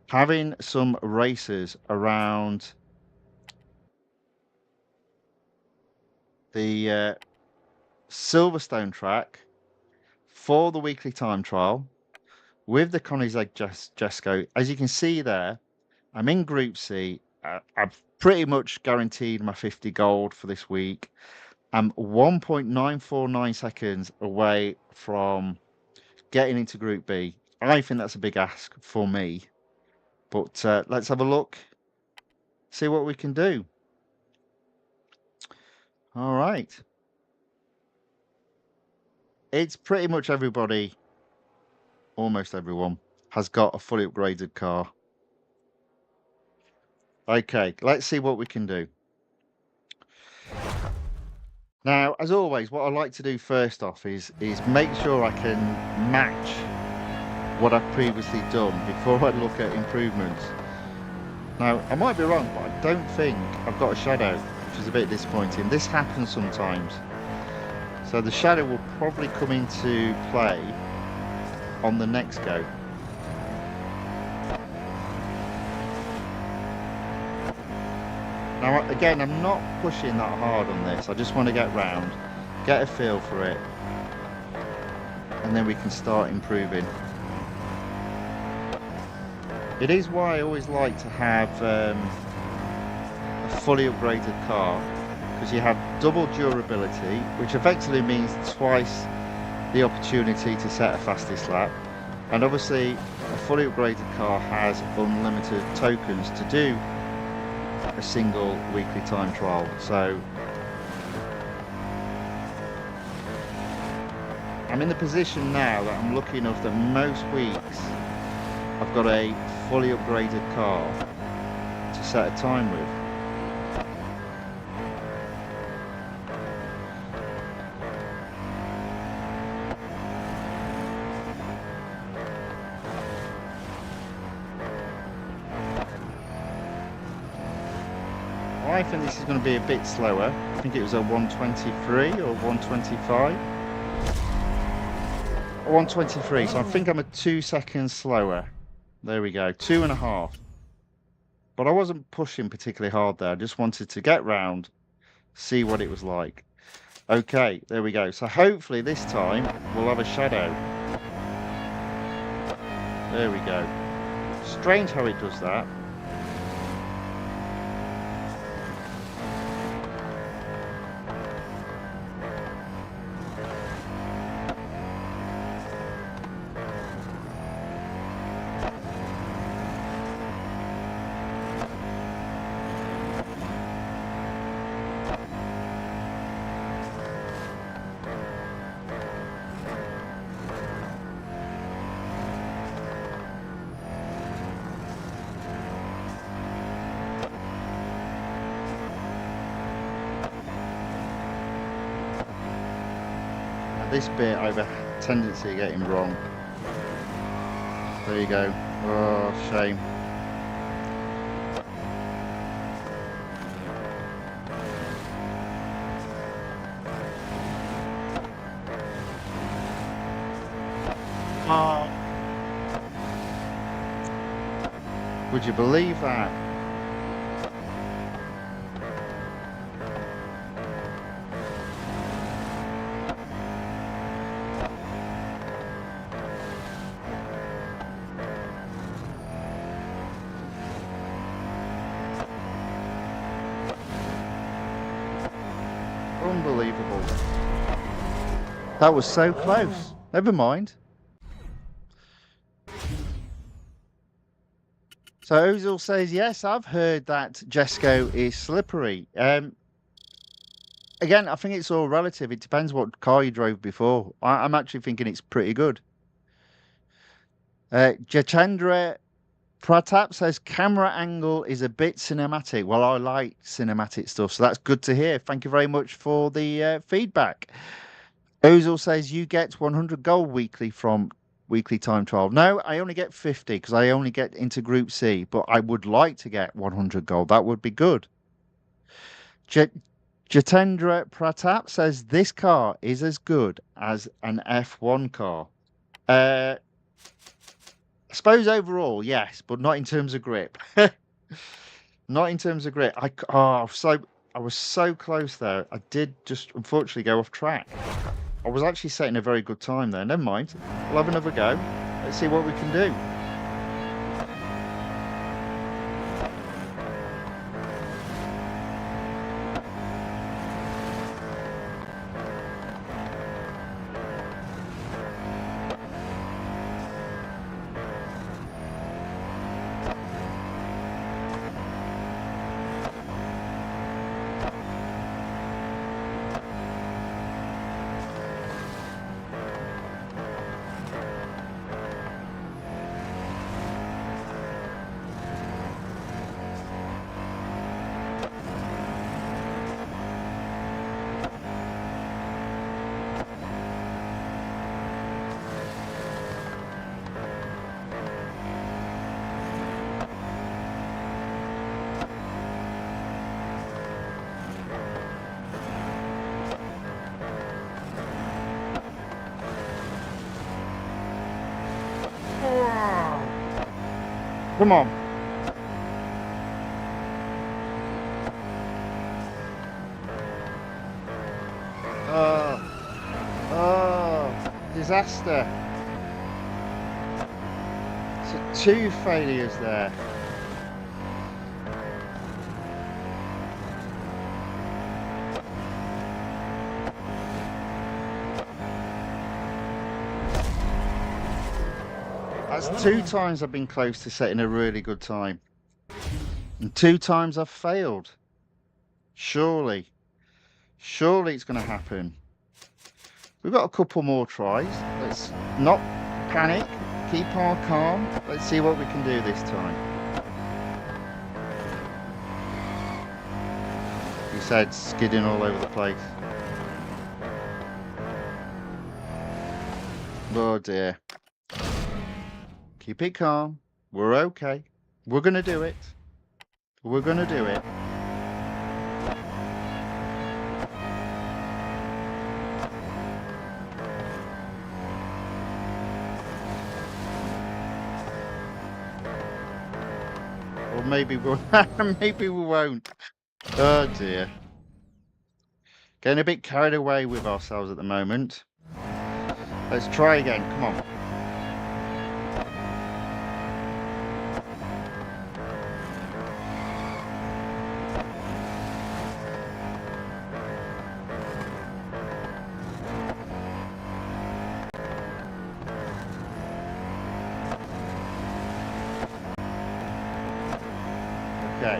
having some races around the Silverstone track for the weekly time trial with the Koenigsegg Jesko. As you can see there, I'm in Group C. I've pretty much guaranteed my 50 gold for this week. I'm 1.949 seconds away from getting into Group B. I think that's a big ask for me. But let's have a look, see what we can do. All right. It's pretty much everybody, almost everyone, has got a fully upgraded car. Okay, let's see what we can do. Now, as always, what I like to do first off is make sure I can match what I've previously done before I look at improvements. Now, I might be wrong, but I don't think I've got a shadow, which is a bit disappointing. This happens sometimes. So the shadow will probably come into play on the next go. Now, again, I'm not pushing that hard on this. I just want to get round, get a feel for it, and then we can start improving. It is why I always like to have a fully upgraded car, because you have double durability, which effectively means twice the opportunity to set a fastest lap. And obviously, a fully upgraded car has unlimited tokens to do a single weekly time trial. So I'm in the position now that I'm lucky enough that most weeks I've got a fully upgraded car to set a time with. I think this is going to be a bit slower. I think it was a 123 or 125. 123, so I think I'm a 2 seconds slower. There we go, 2.5. But I wasn't pushing particularly hard there. I just wanted to get round, see what it was like. Okay, there we go. So hopefully this time we'll have a shadow. There we go. Strange how it does that. This bit I have a tendency of getting wrong. There you go. Oh, shame. Oh. Would you believe that? Unbelievable. That was so close. Never mind. So Ozil says, yes, I've heard that Jesko is slippery. Again, I think it's all relative. It depends what car you drove before. I'm actually thinking it's pretty good. Jachendra Pratap says, camera angle is a bit cinematic. Well, I like cinematic stuff, so that's good to hear. Thank you very much for the feedback. Ozil says, you get 100 gold weekly from weekly time trial. No, I only get 50 because I only get into Group C, but I would like to get 100 gold. That would be good. Jatendra Pratap says, this car is as good as an F1 car. I suppose overall, yes, but not in terms of grip. Not in terms of grip. I was so close there. I did just unfortunately go off track. I was actually setting a very good time there. Never mind. We'll have another go. Let's see what we can do. Come on. Oh, disaster. So 2 failures there. That's 2 times I've been close to setting a really good time. And 2 times I've failed. Surely it's going to happen. We've got a couple more tries. Let's not panic. Keep our calm. Let's see what we can do this time. He said skidding all over the place. Oh dear. Keep it calm. We're okay. We're going to do it. We're going to do it. Or maybe we'll maybe we won't. Oh dear. Getting a bit carried away with ourselves at the moment. Let's try again. Come on. Okay.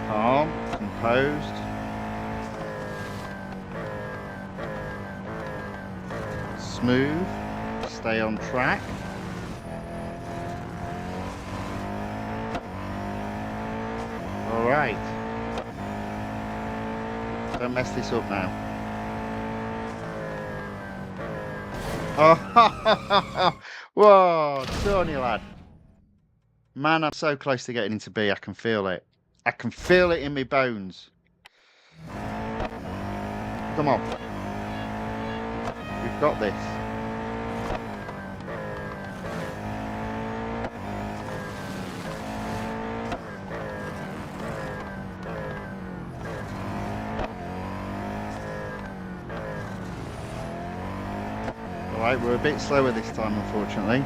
Calm, composed. Smooth. Stay on track. All right. Don't mess this up now. Oh, whoa, Tony lad. Man, I'm so close to getting into B. I can feel it. I can feel it in my bones. Come on. We've got this. Alright, we're a bit slower this time, unfortunately.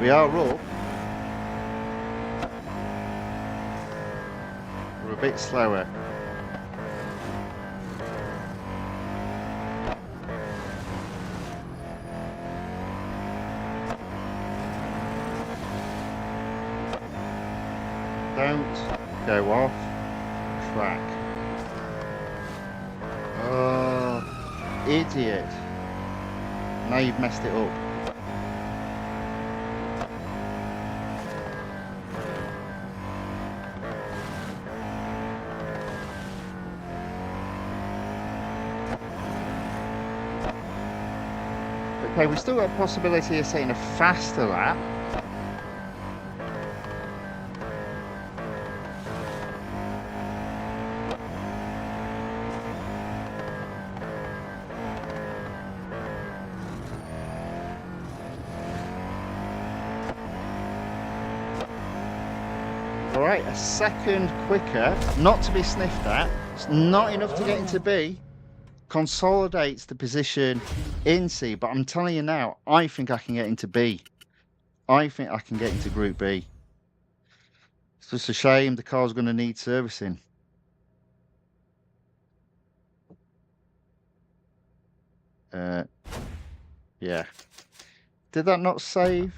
We are up. We're a bit slower. Don't go off track. Oh, idiot. Now you've messed it up. Okay, we've still got a possibility of setting a faster lap. Alright, a second quicker, not to be sniffed at. It's not enough to get into B. Consolidates the position in C, but I'm telling you now, I think I can get into B. I think I can get into Group B. It's just a shame the car's going to need servicing. Yeah. Did that not save?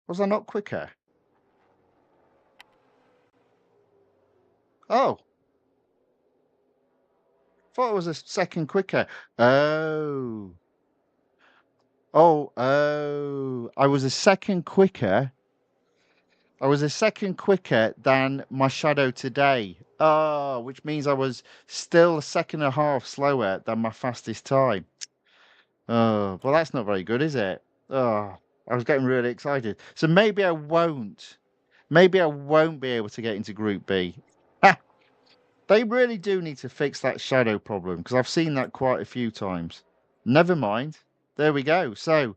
Was I not quicker? Oh. Thought it was a second quicker. Oh. Oh. I was a second quicker. I was a second quicker than my shadow today. Oh, which means I was still a second and a half slower than my fastest time. Oh, well, that's not very good, is it? Oh, I was getting really excited. So maybe I won't. Maybe I won't be able to get into Group B. Ha! They really do need to fix that shadow problem because I've seen that quite a few times. Never mind. There we go. So,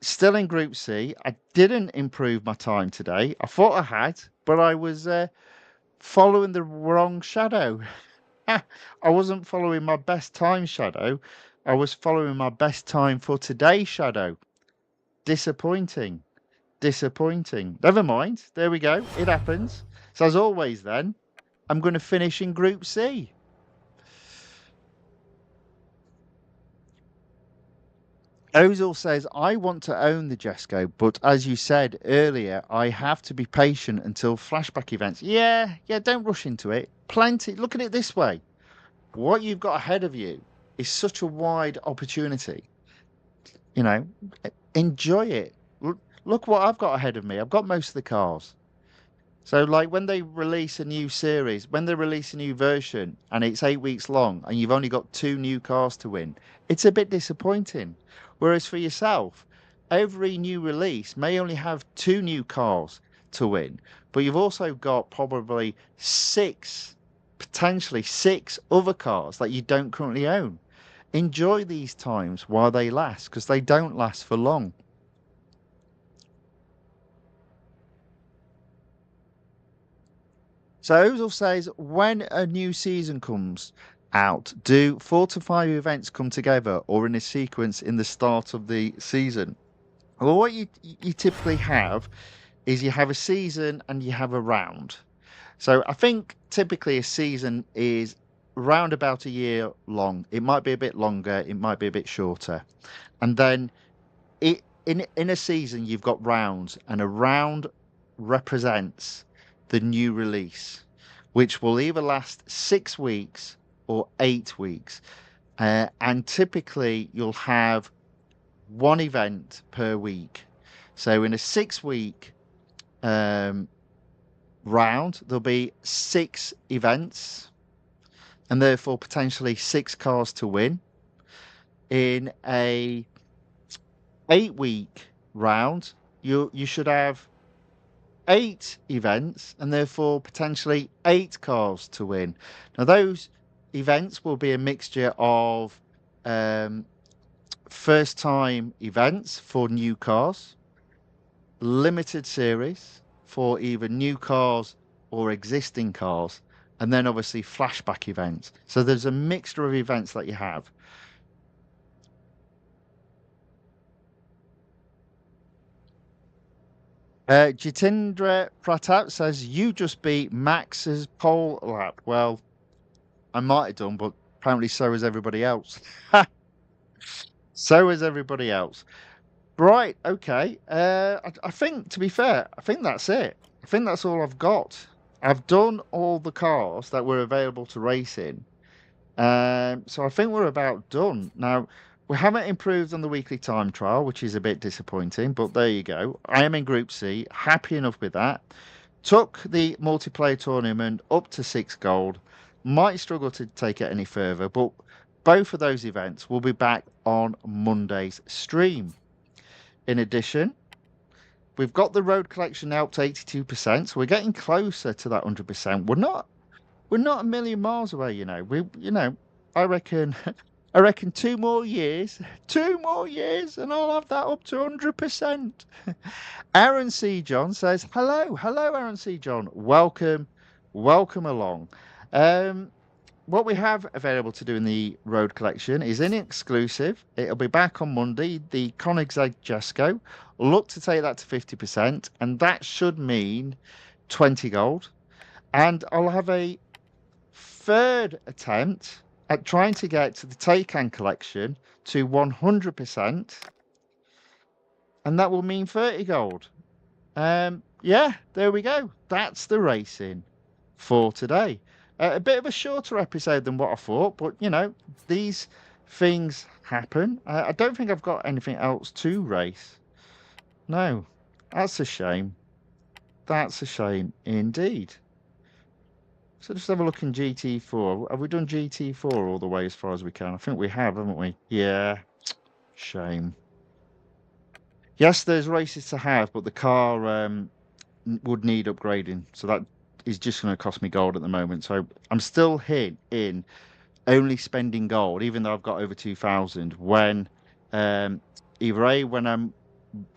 still in Group C. I didn't improve my time today. I thought I had, but I was following the wrong shadow. I wasn't following my best time shadow. I was following my best time for today shadow. Disappointing. Disappointing. Never mind. There we go. It happens. So as always then, I'm going to finish in Group C. Ozil says, I want to own the Jesko, but as you said earlier, I have to be patient until flashback events. Yeah, don't rush into it. Plenty. Look at it this way. What you've got ahead of you is such a wide opportunity. You know, enjoy it. Look what I've got ahead of me. I've got most of the cars. So, like, when they release a new series, when they release a new version and it's 8 weeks long and you've only got 2 new cars to win, it's a bit disappointing. Whereas for yourself, every new release may only have 2 new cars to win, but you've also got probably 6, potentially 6 other cars that you don't currently own. Enjoy these times while they last, because they don't last for long. So Ozil says, when a new season comes out, do 4 to 5 events come together or in a sequence in the start of the season? Well, what you typically have is you have a season and you have a round. So I think typically a season is round about a year long. It might be a bit longer, it might be a bit shorter. And then in a season you've got rounds, and a round represents the new release, which will either last 6 weeks or 8 weeks. And typically, you'll have one event per week. So in a 6 week um, round, there'll be 6 events and therefore potentially 6 cars to win. In a 8 week round, you should have 8 events and therefore potentially 8 cars to win. Now those events will be a mixture of um, first time events for new cars, limited series for either new cars or existing cars, and then obviously flashback events. So there's a mixture of events that you have. Jitendra Pratap says, you just beat Max's pole lap. Well, I might have done, but apparently so has everybody else. So is everybody else. Right, okay. I think, to be fair, I think that's it. I think that's all I've got. I've done all the cars that were available to race in. So I think we're about done. Now, we haven't improved on the weekly time trial, which is a bit disappointing, but there you go. I am in Group C, happy enough with that. Took the multiplayer tournament up to 6 gold. Might struggle to take it any further, but both of those events will be back on Monday's stream. In addition, we've got the road collection now up to 82%, so we're getting closer to that 100%. We're not a million miles away, I reckon I reckon 2 more years, 2 more years, and I'll have that up to 100%. Aaron C. John says, hello, Aaron C. John. Welcome along. What we have available to do in the road collection is in exclusive. It'll be back on Monday. The Koenigsegg Jesko. Look to take that to 50%, and that should mean 20 gold. And I'll have a third attempt at trying to get to the Taycan collection to 100%, and that will mean 30 gold. Yeah, there we go. That's the racing for today. A bit of a shorter episode than what I thought, but these things happen. I don't think I've got anything else to race. No, that's a shame. That's a shame indeed. So just have a look in GT4. Have we done GT4 all the way as far as we can? I think we have, haven't we? Yeah. Shame. Yes, there's races to have, but the car would need upgrading. So that is just going to cost me gold at the moment. So I'm still hit in only spending gold, even though I've got over 2,000, when either A, when I'm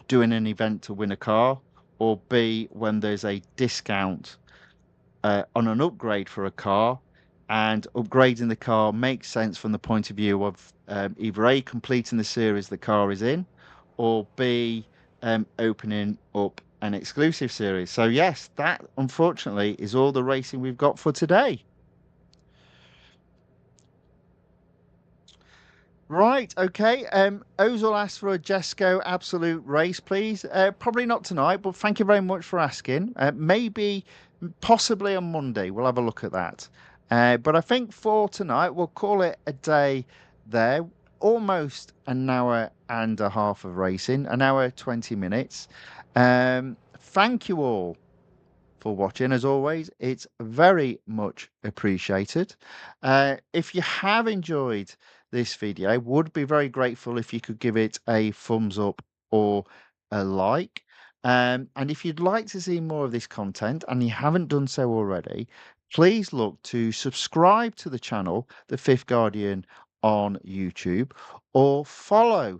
doing an event to win a car, or B, when there's a discount on an upgrade for a car, and upgrading the car makes sense from the point of view of either A, completing the series the car is in, or B, opening up an exclusive series. So yes, that unfortunately is all the racing we've got for today. Right, okay. Ozil asked for a Jesko Absolute race, please. Probably not tonight, but thank you very much for asking. Maybe, possibly on Monday. We'll have a look at that. But I think for tonight, we'll call it a day there. Almost an hour and a half of racing, an hour, 20 minutes. Thank you all for watching. As always, it's very much appreciated. If you have enjoyed this video, would be very grateful if you could give it a thumbs up or a like. And if you'd like to see more of this content and you haven't done so already, please look to subscribe to the channel, The Fifth Guardian, on YouTube, or follow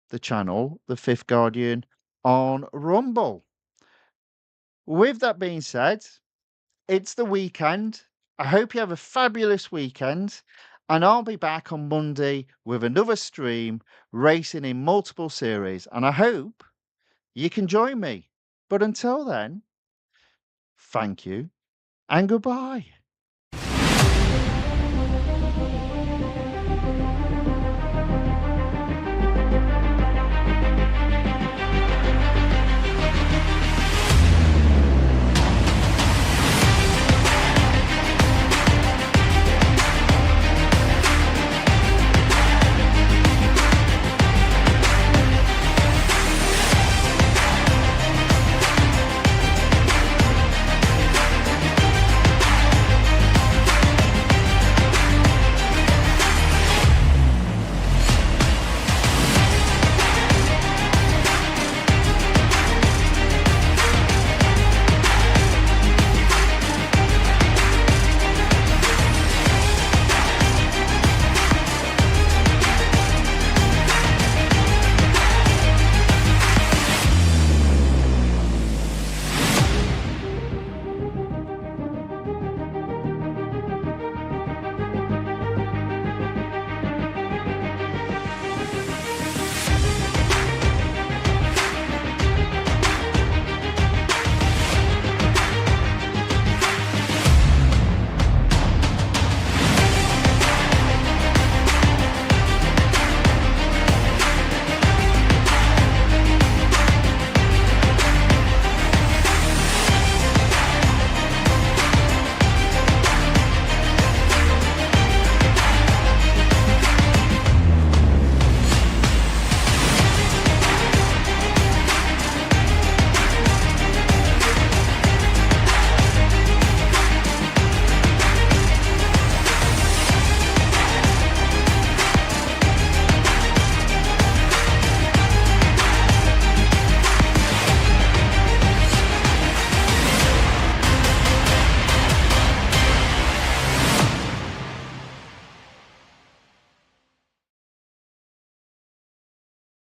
the channel, The Fifth Guardian, on Rumble. With that being said, it's the weekend. I hope you have a fabulous weekend, and I'll be back on Monday with another stream racing in multiple series, and I hope you can join me. But until then, thank you and goodbye.